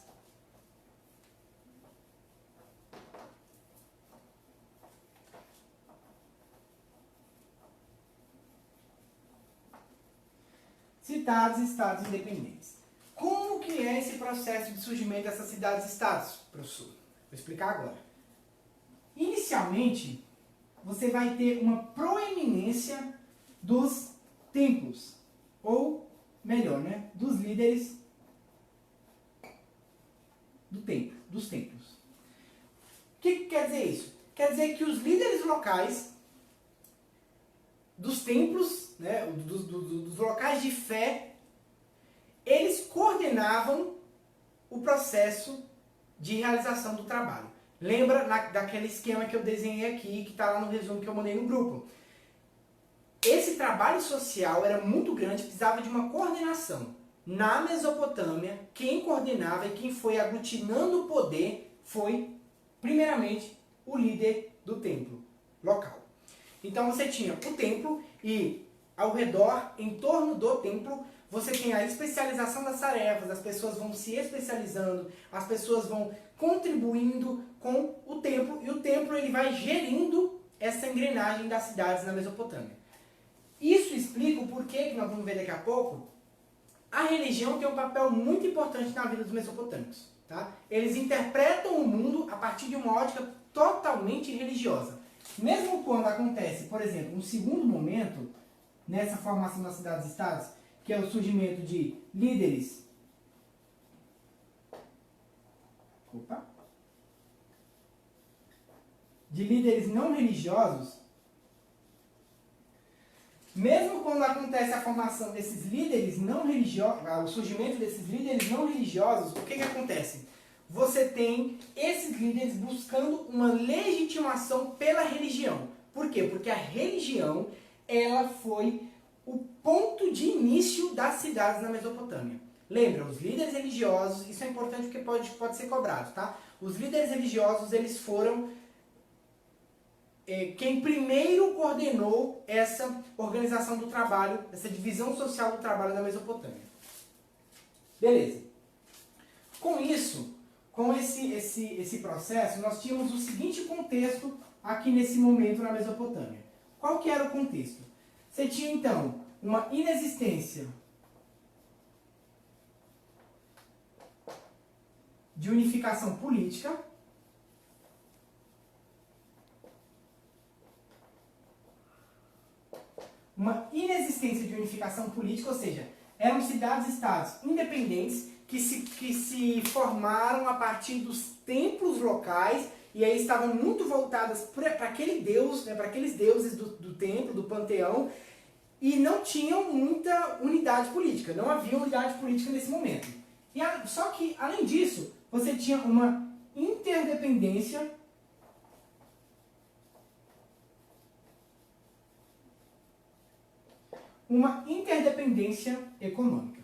[SPEAKER 1] Cidades-estados independentes. Como que é esse processo de surgimento dessas cidades-estados, professor? Vou explicar agora. Inicialmente, você vai ter uma proeminência dos templos, ou melhor, né, dos líderes dos templos. O que quer dizer isso? Quer dizer que os líderes locais dos templos, né, dos locais de fé, eles coordenavam o processo de realização do trabalho. Lembra daquele esquema que eu desenhei aqui, que está lá no resumo que eu mandei no grupo? Esse trabalho social era muito grande, precisava de uma coordenação. Na Mesopotâmia, quem coordenava e quem foi aglutinando o poder foi, primeiramente, o líder do templo local. Então você tinha o templo e ao redor, em torno do templo, você tem a especialização das tarefas, as pessoas vão se especializando, as pessoas vão contribuindo com o templo, e o templo ele vai gerindo essa engrenagem das cidades na Mesopotâmia. Isso explica o porquê, que nós vamos ver daqui a pouco, a religião tem um papel muito importante na vida dos mesopotâmicos. Tá? Eles interpretam o mundo a partir de uma ótica totalmente religiosa. Mesmo quando acontece, por exemplo, um segundo momento, nessa formação das cidades-estados, que é o surgimento de líderes não religiosos, mesmo quando acontece a formação desses líderes não religiosos, o surgimento desses líderes não religiosos, o que acontece? Você tem esses líderes buscando uma legitimação pela religião. Por quê? Porque a religião, ela foi o ponto de início das cidades na Mesopotâmia. Lembra, os líderes religiosos, isso é importante porque pode ser cobrado, tá? Os líderes religiosos, eles foram quem primeiro coordenou essa organização do trabalho, essa divisão social do trabalho na Mesopotâmia. Beleza. Com isso, com esse processo, nós tínhamos o seguinte contexto aqui nesse momento na Mesopotâmia. Qual que era o contexto? Você tinha, então, uma inexistência de unificação política, ou seja, eram cidades-estados independentes que se formaram a partir dos templos locais e aí estavam muito voltadas para aquele deus, né, para aqueles deuses do templo, do panteão, e não tinham muita unidade política, não havia unidade política nesse momento. Só que, além disso, você tinha uma interdependência econômica.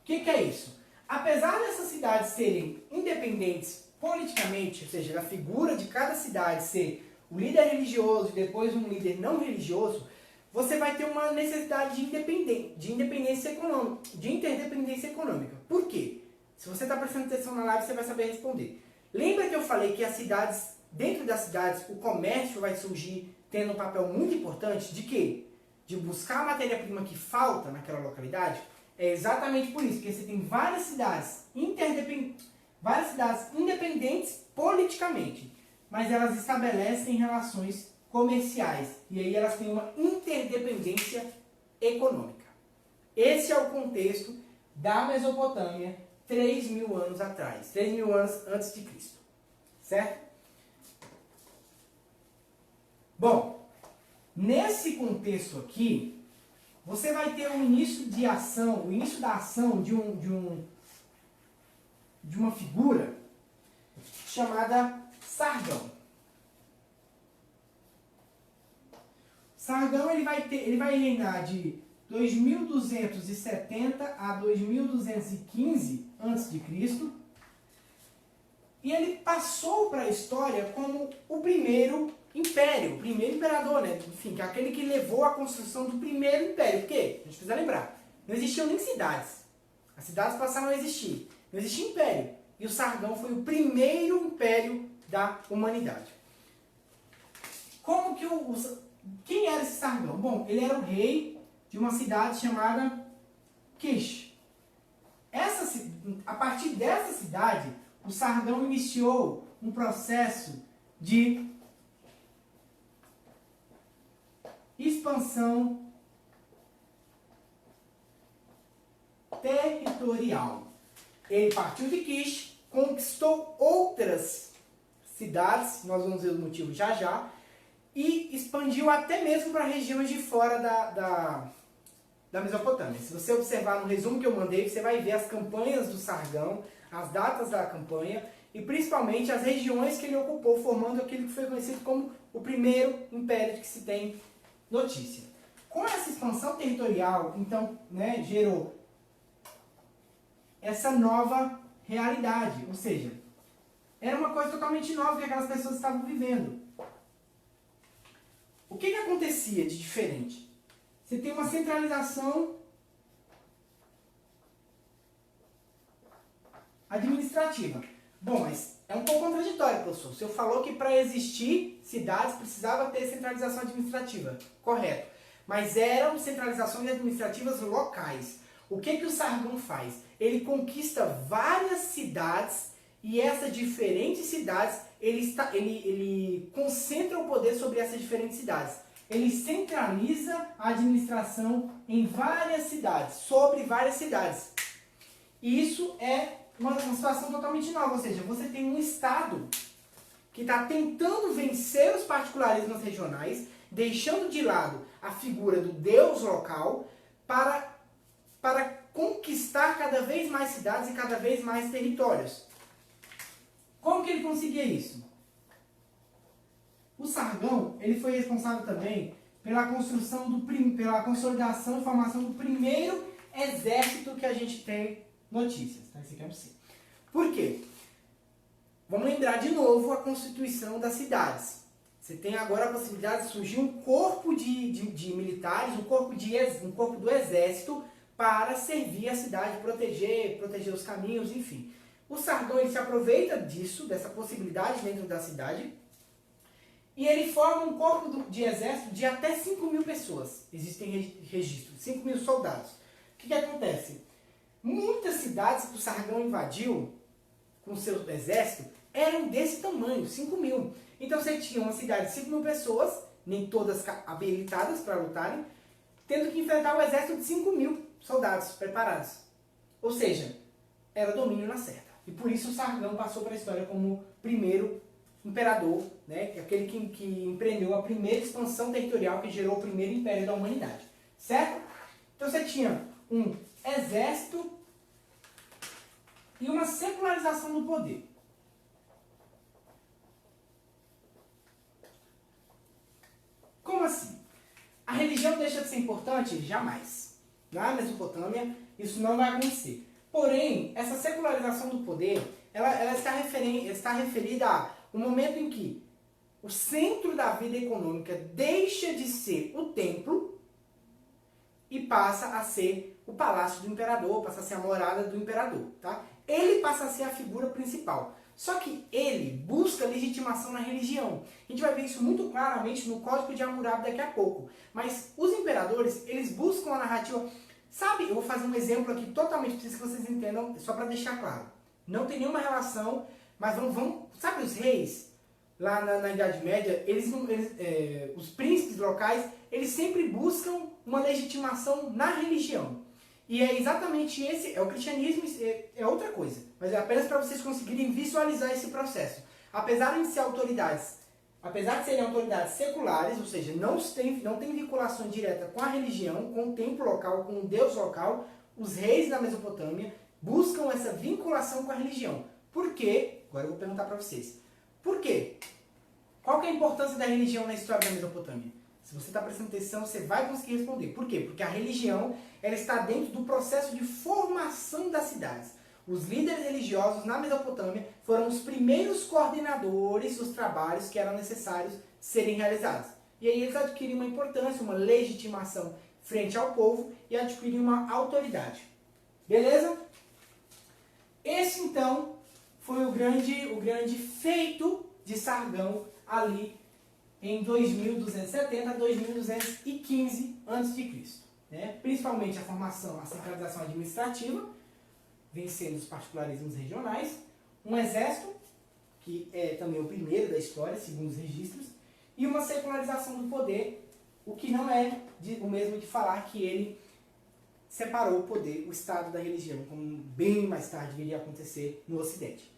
[SPEAKER 1] O que é isso? Apesar dessas cidades serem independentes politicamente, ou seja, a figura de cada cidade ser o líder religioso e depois um líder não religioso, você vai ter uma necessidade de independência econômica, de interdependência econômica. Por quê? Se você está prestando atenção na live, você vai saber responder. Lembra que eu falei que as cidades, dentro das cidades, o comércio vai surgir tendo um papel muito importante de quê? De buscar a matéria-prima que falta naquela localidade? É exatamente por isso, porque você tem várias cidades independentes politicamente, mas elas estabelecem relações comerciais, e aí elas têm uma interdependência econômica. Esse é o contexto da Mesopotâmia 3.000 anos atrás, 3.000 anos antes de Cristo, certo? Bom, nesse contexto aqui, você vai ter um início de ação, o início da ação de uma figura chamada Sargão. Sargão ele vai reinar de 2270 a 2215 a.C. E ele passou para a história como o primeiro império, o primeiro imperador, né? Enfim, que é aquele que levou à construção do primeiro império. Por quê? A gente precisa lembrar. Não existiam nem cidades. As cidades passaram a existir. Não existia império. E o Sargão foi o primeiro império da humanidade. Como que quem era esse Sargão? Bom, ele era o rei de uma cidade chamada Kish. A partir dessa cidade, o Sargão iniciou um processo de expansão territorial. Ele partiu de Kish, conquistou outras cidades, nós vamos ver o motivo já já, e expandiu até mesmo para regiões de fora da Mesopotâmia. Se você observar no resumo que eu mandei, você vai ver as campanhas do Sargão, as datas da campanha e principalmente as regiões que ele ocupou, formando aquilo que foi conhecido como o primeiro império de que se tem notícia. Com essa expansão territorial, então, né, gerou essa nova realidade, ou seja, era uma coisa totalmente nova que aquelas pessoas estavam vivendo. O que acontecia de diferente? Você tem uma centralização administrativa. Bom, mas é um pouco contraditório, professor. O senhor falou que para existir cidades precisava ter centralização administrativa. Correto. Mas eram centralizações administrativas locais. O que o Sargão faz? Ele conquista várias cidades e essas diferentes cidades, ele concentra o poder sobre essas diferentes cidades. Ele centraliza a administração em várias cidades, sobre várias cidades. E isso é uma situação totalmente nova, ou seja, você tem um Estado que está tentando vencer os particularismos regionais, deixando de lado a figura do Deus local para conquistar cada vez mais cidades e cada vez mais territórios. Como que ele conseguia isso? O Sargão, ele foi responsável também pela construção pela consolidação e formação do primeiro exército que a gente tem notícias. Tá? Esse aqui é um C. Por quê? Vamos lembrar de novo a constituição das cidades. Você tem agora a possibilidade de surgir um corpo de militares, um corpo do exército para servir a cidade, proteger os caminhos, enfim. O Sargão ele se aproveita disso, dessa possibilidade dentro da cidade, e ele forma um corpo de exército de até 5.000 pessoas. Existem registros, 5.000 soldados. O que acontece? Muitas cidades que o Sargão invadiu com seu exército eram desse tamanho, 5.000. Então você tinha uma cidade de 5.000 pessoas, nem todas habilitadas para lutarem, tendo que enfrentar um exército de 5.000 soldados preparados. Ou seja, era domínio na certa. E por isso o Sargão passou para a história como primeiro imperador, né? Aquele que empreendeu a primeira expansão territorial que gerou o primeiro império da humanidade. Certo? Então você tinha um exército e uma secularização do poder. Como assim? A religião deixa de ser importante? Jamais. Na Mesopotâmia, isso não vai acontecer. Porém, essa secularização do poder, ela está referida a um momento em que o centro da vida econômica deixa de ser o templo e passa a ser o palácio do imperador, passa a ser a morada do imperador. Tá? Ele passa a ser a figura principal. Só que ele busca legitimação na religião. A gente vai ver isso muito claramente no Código de Hammurabi daqui a pouco. Mas os imperadores, eles buscam a narrativa... Sabe, eu vou fazer um exemplo aqui totalmente, preciso que vocês entendam, só para deixar claro. Não tem nenhuma relação, mas vamos... Sabe os reis, lá na Idade Média, os príncipes locais, eles sempre buscam uma legitimação na religião. E é exatamente esse, é o cristianismo, é outra coisa. Mas é apenas para vocês conseguirem visualizar esse processo. Apesar de serem autoridades seculares, ou seja, não tem vinculação direta com a religião, com o templo local, com o deus local, os reis da Mesopotâmia buscam essa vinculação com a religião. Por quê? Agora eu vou perguntar para vocês. Por quê? Qual que é a importância da religião na história da Mesopotâmia? Se você está prestando atenção, você vai conseguir responder. Por quê? Porque a religião ela está dentro do processo de formação das cidades. Os líderes religiosos na Mesopotâmia foram os primeiros coordenadores dos trabalhos que eram necessários serem realizados. E aí eles adquiriram uma importância, uma legitimação frente ao povo e adquiriram uma autoridade. Beleza? Esse então foi o grande feito de Sargão ali em 2270 a 2215 a.C. Né? Principalmente a formação, a centralização administrativa, vencendo os particularismos regionais, um exército, que é também o primeiro da história, segundo os registros, e uma secularização do poder, o que não é o mesmo de falar que ele separou o poder, o Estado da religião, como bem mais tarde viria a acontecer no Ocidente.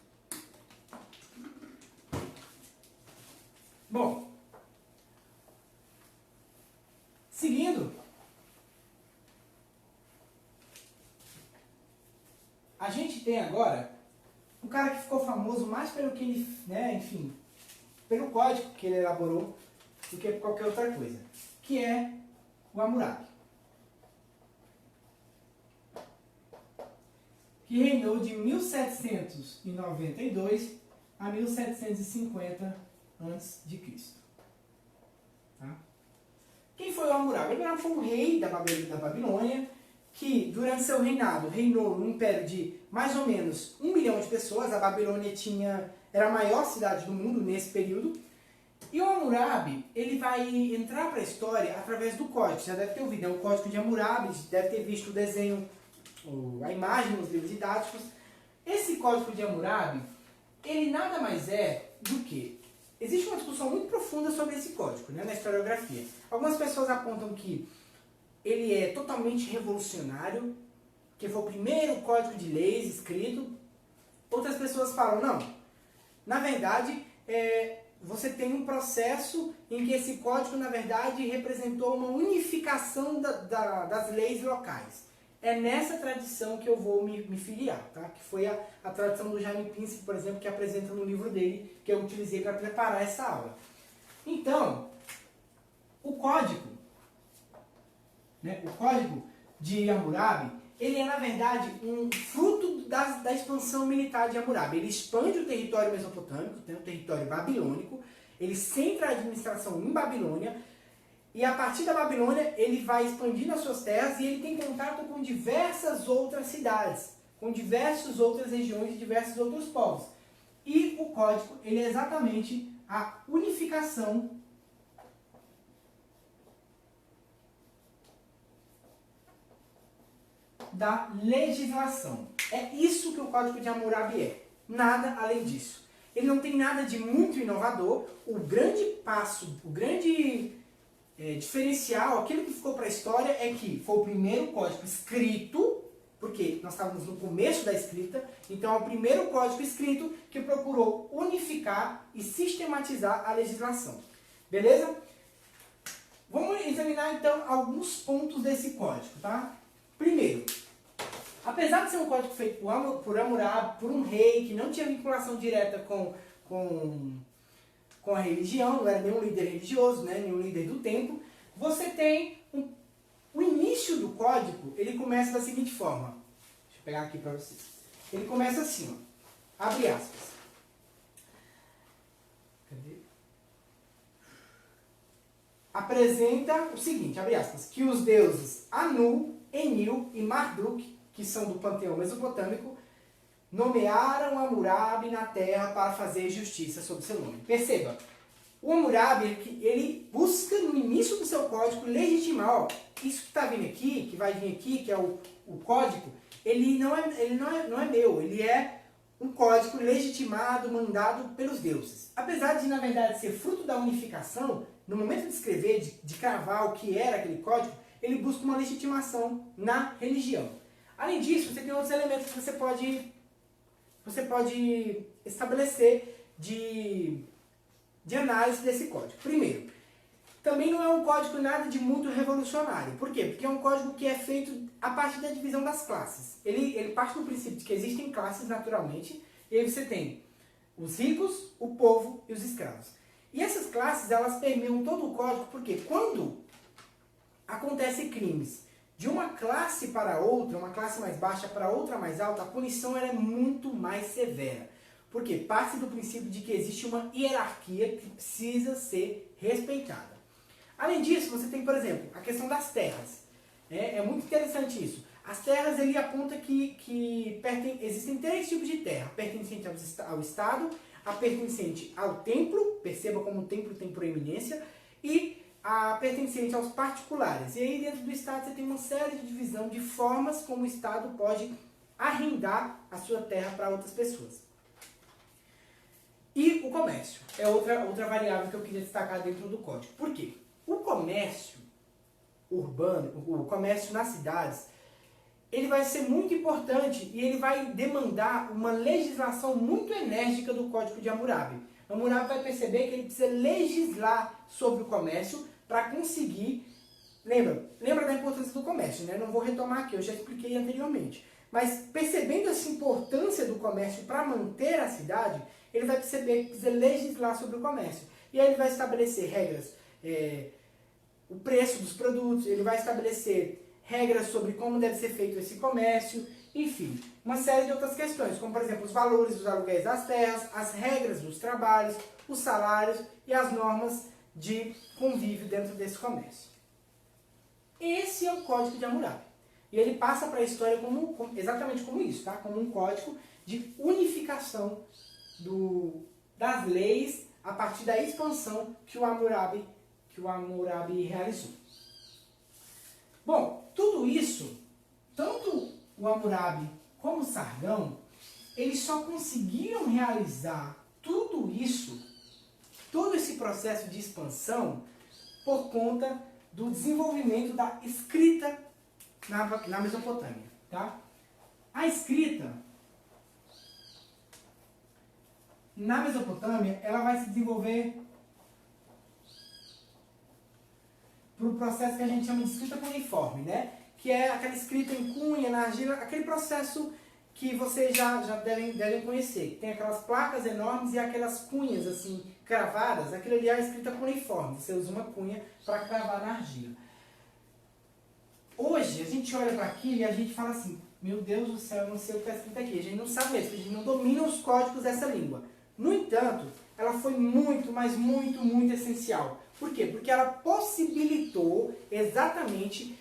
[SPEAKER 1] Bom, seguindo, a gente tem agora um cara que ficou famoso mais pelo que ele, né, enfim, pelo código que ele elaborou do que por qualquer outra coisa, que é o Hammurabi, que reinou de 1792 a 1750 a.C. Tá? Quem foi o Hammurabi? Ele foi um rei da Babilônia, que durante seu reinado reinou num império de mais ou menos 1 milhão de pessoas. A Babilônia era a maior cidade do mundo nesse período. E o Hammurabi, ele vai entrar para a história através do código. Você já deve ter ouvido, é o Código de Hammurabi, deve ter visto o desenho, a imagem nos livros didáticos. Esse Código de Hammurabi, ele nada mais é do que... Existe uma discussão muito profunda sobre esse código, né, na historiografia. Algumas pessoas apontam que ele é totalmente revolucionário, que foi o primeiro código de leis escrito. Outras pessoas falam, não, na verdade, você tem um processo em que esse código, na verdade, representou uma unificação das leis locais. É nessa tradição que eu vou me filiar, tá? Que foi a tradição do Jaime Pinski, por exemplo, que apresenta no livro dele, que eu utilizei para preparar essa aula. Então, o código de Hammurabi, ele é, na verdade, um fruto da expansão militar de Hammurabi. Ele expande o território mesopotâmico, o território babilônico, ele centra a administração em Babilônia, e a partir da Babilônia ele vai expandindo as suas terras e ele tem contato com diversas outras cidades, com diversas outras regiões e diversos outros povos. E o código, ele é exatamente a unificação da legislação. É isso que o Código de Hammurabi é. Nada além disso. Ele não tem nada de muito inovador. O grande passo, o grande diferencial, aquilo que ficou para a história é que foi o primeiro código escrito, porque nós estávamos no começo da escrita, então é o primeiro código escrito que procurou unificar e sistematizar a legislação. Beleza? Vamos examinar então alguns pontos desse código, tá? Primeiro, apesar de ser um código feito por Hammurabi, por um rei que não tinha vinculação direta com a religião, não era nenhum líder religioso, né, nenhum líder do tempo, você tem o início do código, ele começa da seguinte forma. Deixa eu pegar aqui para vocês. Ele começa assim, ó, abre aspas. Cadê? Apresenta o seguinte, abre aspas, que os deuses Anu, Enil e Marduk, que são do panteão mesopotâmico, nomearam Hammurabi na terra para fazer justiça sobre seu nome. Perceba, o Hammurabi, ele busca no início do seu código legitimar, ó, isso que está vindo aqui, que vai vir aqui, que é o código, ele não é meu, ele é um código legitimado, mandado pelos deuses. Apesar de, na verdade, ser fruto da unificação, no momento de escrever, de cravar o que era aquele código, ele busca uma legitimação na religião. Além disso, você tem outros elementos que você pode estabelecer de análise desse código. Primeiro, também não é um código nada de muito revolucionário. Por quê? Porque é um código que é feito a partir da divisão das classes. Ele parte do princípio de que existem classes naturalmente, e aí você tem os ricos, o povo e os escravos. E essas classes, elas permeiam todo o código, porque quando acontece crimes de uma classe para outra, uma classe mais baixa para outra mais alta, a punição ela é muito mais severa. Porque parte do princípio de que existe uma hierarquia que precisa ser respeitada. Além disso, você tem, por exemplo, a questão das terras. É muito interessante isso. As terras, ele aponta que existem 3 tipos de terra. A pertencente ao Estado, a pertencente ao templo, perceba como o templo tem proeminência, e a pertencente aos particulares. E aí dentro do Estado você tem uma série de divisão de formas como o Estado pode arrendar a sua terra para outras pessoas. E o comércio é outra variável que eu queria destacar dentro do código. Por quê? O comércio urbano, o comércio nas cidades, ele vai ser muito importante e ele vai demandar uma legislação muito enérgica do Código de Hammurabi. Hammurabi vai perceber que ele precisa legislar sobre o comércio para conseguir... Lembra da importância do comércio, né? Não vou retomar aqui, eu já expliquei anteriormente. Mas percebendo essa importância do comércio para manter a cidade, ele vai perceber que precisa legislar sobre o comércio. E aí ele vai estabelecer regras, o preço dos produtos, ele vai estabelecer regras sobre como deve ser feito esse comércio, enfim, uma série de outras questões, como por exemplo os valores dos aluguéis das terras, as regras dos trabalhos, os salários e as normas de convívio dentro desse comércio. Esse é o Código de Hammurabi. E ele passa para a história exatamente como isso, tá? Como um código de unificação das leis a partir da expansão que o Hammurabi realizou. Bom, tudo isso, tanto o Hammurabi como o Sargão, eles só conseguiram realizar tudo isso, todo esse processo de expansão, por conta do desenvolvimento da escrita na Mesopotâmia. Tá? A escrita na Mesopotâmia, ela vai se desenvolver para o processo que a gente chama de escrita cuneiforme, né? Que é aquela escrita em cunha, na argila, aquele processo que vocês já devem conhecer, que tem aquelas placas enormes e aquelas cunhas assim cravadas. Aquilo ali é a escrita cuneiforme, você usa uma cunha para cravar na argila. Hoje a gente olha para aquilo e a gente fala assim, meu Deus do céu, eu não sei o que está escrito aqui. A gente não sabe mesmo, a gente não domina os códigos dessa língua. No entanto, ela foi muito, mas muito, muito essencial. Por quê? Porque ela possibilitou exatamente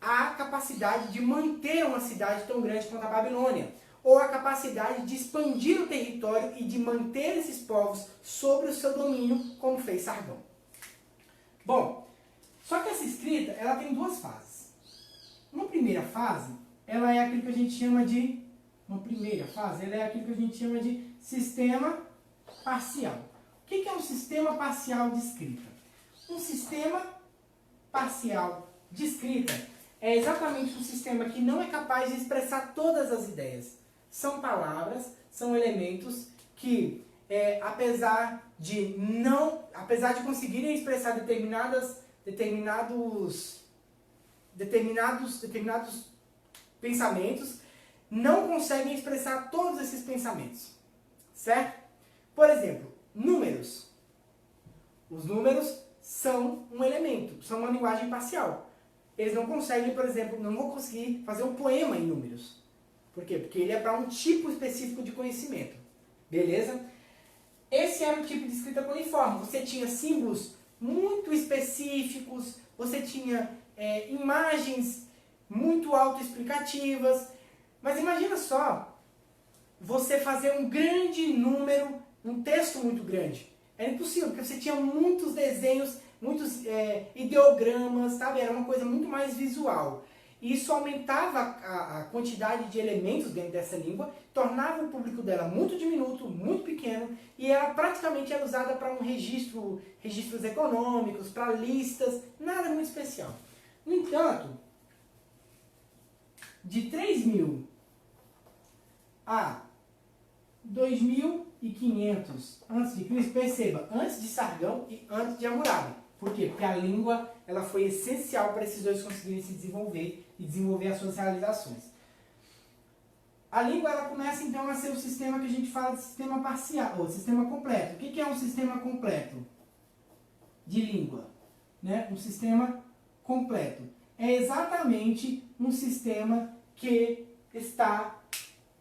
[SPEAKER 1] a capacidade de manter uma cidade tão grande quanto a Babilônia, ou a capacidade de expandir o território e de manter esses povos sobre o seu domínio, como fez Sargão. Bom, só que essa escrita, ela tem 2 fases. Uma primeira fase, ela é aquilo que a gente chama de sistema parcial. O que é um sistema parcial de escrita? Um sistema parcial de escrita é exatamente um sistema que não é capaz de expressar todas as ideias. São palavras, são elementos que, apesar de conseguirem expressar determinados pensamentos, não conseguem expressar todos esses pensamentos. Certo? Por exemplo, números. Os números são um elemento, são uma linguagem parcial. Eles não conseguem, por exemplo, não vão conseguir fazer um poema em números. Por quê? Porque ele é para um tipo específico de conhecimento. Beleza? Esse era o tipo de escrita cuneiforme. Você tinha símbolos muito específicos, você tinha imagens muito autoexplicativas. Mas imagina só, você fazer um grande número, um texto muito grande. Era impossível, porque você tinha muitos desenhos, muitos ideogramas, sabe? Era uma coisa muito mais visual. E isso aumentava a quantidade de elementos dentro dessa língua, tornava o público dela muito diminuto, muito pequeno, e ela praticamente era usada para registros econômicos, para listas, nada muito especial. No entanto, de 3.000 a 2.500 a.C., perceba, antes de Sargão e antes de Hammurabi. Por quê? Porque a língua ela foi essencial para esses dois conseguirem se desenvolver e desenvolver as suas realizações. A língua ela começa então a ser o sistema que a gente fala de sistema parcial, ou sistema completo. O que é um sistema completo? de língua, né? Um sistema completo. É exatamente um sistema que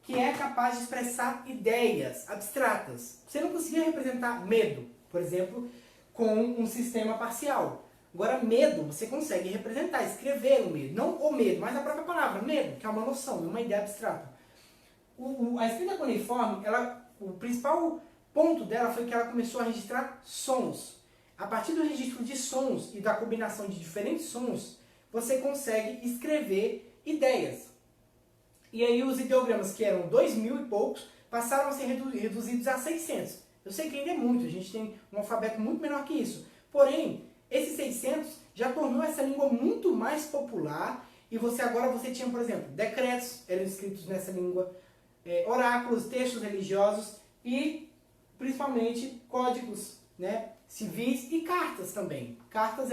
[SPEAKER 1] é capaz de expressar ideias abstratas. Você não conseguia representar medo, por exemplo, com um sistema parcial. Agora, medo, você consegue representar, escrever o medo. Não o medo, mas a própria palavra, medo, que é uma noção, uma ideia abstrata. A escrita cuneiforme, o principal ponto dela foi que ela começou a registrar sons. A partir do registro de sons e da combinação de diferentes sons, você consegue escrever ideias. E aí os ideogramas, que eram 2.000 e poucos, passaram a ser reduzidos a 600. Eu sei que ainda é muito, a gente tem um alfabeto muito menor que isso. Porém, esses 600 já tornou essa língua muito mais popular e agora você tinha, por exemplo, decretos eram escritos nessa língua, oráculos, textos religiosos e, principalmente, códigos, né, civis e cartas também. Cartas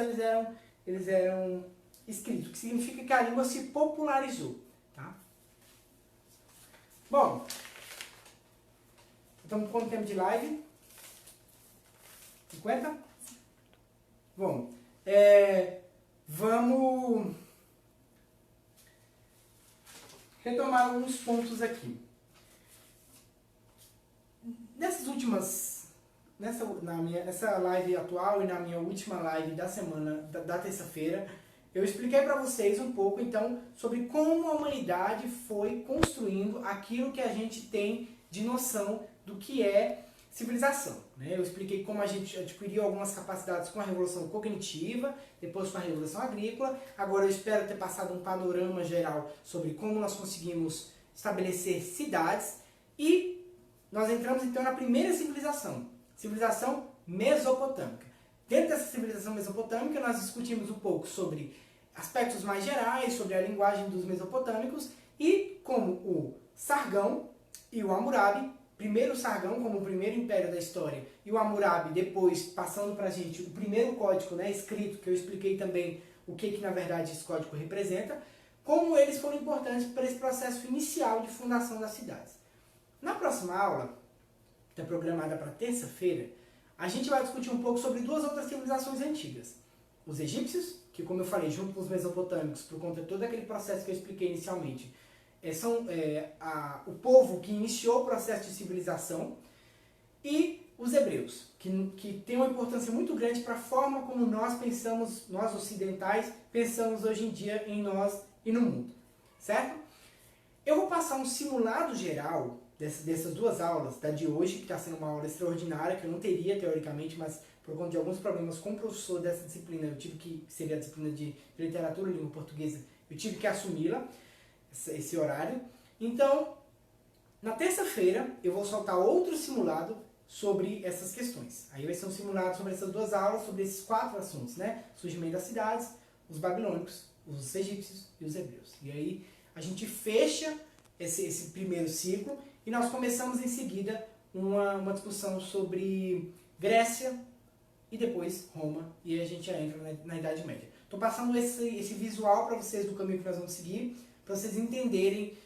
[SPEAKER 1] eles eram escritos, o que significa que a língua se popularizou. Tá? Bom, estamos com quanto tempo de live? 50? Bom, vamos retomar alguns pontos aqui. Nessa live atual e na minha última live da semana, da terça-feira, eu expliquei para vocês um pouco, então, sobre como a humanidade foi construindo aquilo que a gente tem de noção do que é civilização. Né? Eu expliquei como a gente adquiriu algumas capacidades com a Revolução Cognitiva, depois com a Revolução Agrícola. Agora eu espero ter passado um panorama geral sobre como nós conseguimos estabelecer cidades. E nós entramos então na primeira civilização mesopotâmica. Dentro dessa civilização mesopotâmica, nós discutimos um pouco sobre aspectos mais gerais, sobre a linguagem dos mesopotâmicos e como o Sargão e o Hammurabi, primeiro o Sargão como o primeiro império da história e o Hammurabi depois passando para a gente o primeiro código, né, escrito, que eu expliquei também o que na verdade esse código representa, como eles foram importantes para esse processo inicial de fundação das cidades. Na próxima aula, que está programada para terça-feira, a gente vai discutir um pouco sobre duas outras civilizações antigas. Os egípcios, que como eu falei, junto com os mesopotâmicos, por conta de todo aquele processo que eu expliquei inicialmente, são o povo que iniciou o processo de civilização, e os hebreus, que tem uma importância muito grande para a forma como nós pensamos, nós ocidentais, pensamos hoje em dia em nós e no mundo. Certo? Eu vou passar um simulado geral dessas duas aulas, da de hoje, que está sendo uma aula extraordinária, que eu não teria teoricamente, mas por conta de alguns problemas com o professor dessa disciplina, seria a disciplina de literatura e língua portuguesa, eu tive que assumi-la, esse horário. Então, na terça-feira, eu vou soltar outro simulado sobre essas questões. Aí vai ser um simulado sobre essas duas aulas, sobre esses 4 assuntos, né? Surgimento das cidades, os babilônicos, os egípcios e os hebreus. E aí a gente fecha esse primeiro ciclo e nós começamos em seguida uma discussão sobre Grécia e depois Roma, e a gente já entra na Idade Média. Estou passando esse visual para vocês do caminho que nós vamos seguir, para vocês entenderem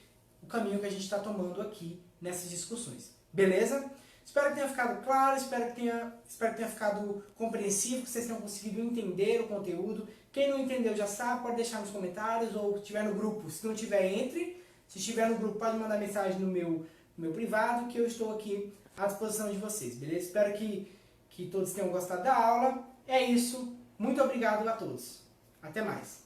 [SPEAKER 1] o caminho que a gente está tomando aqui nessas discussões. Beleza? Espero que tenha ficado claro, espero que tenha ficado compreensivo, que vocês tenham conseguido entender o conteúdo. Quem não entendeu já sabe, pode deixar nos comentários, ou se estiver no grupo, se não tiver, entre. Se estiver no grupo, pode mandar mensagem no meu privado, que eu estou aqui à disposição de vocês, beleza? Espero que todos tenham gostado da aula. É isso. Muito obrigado a todos. Até mais.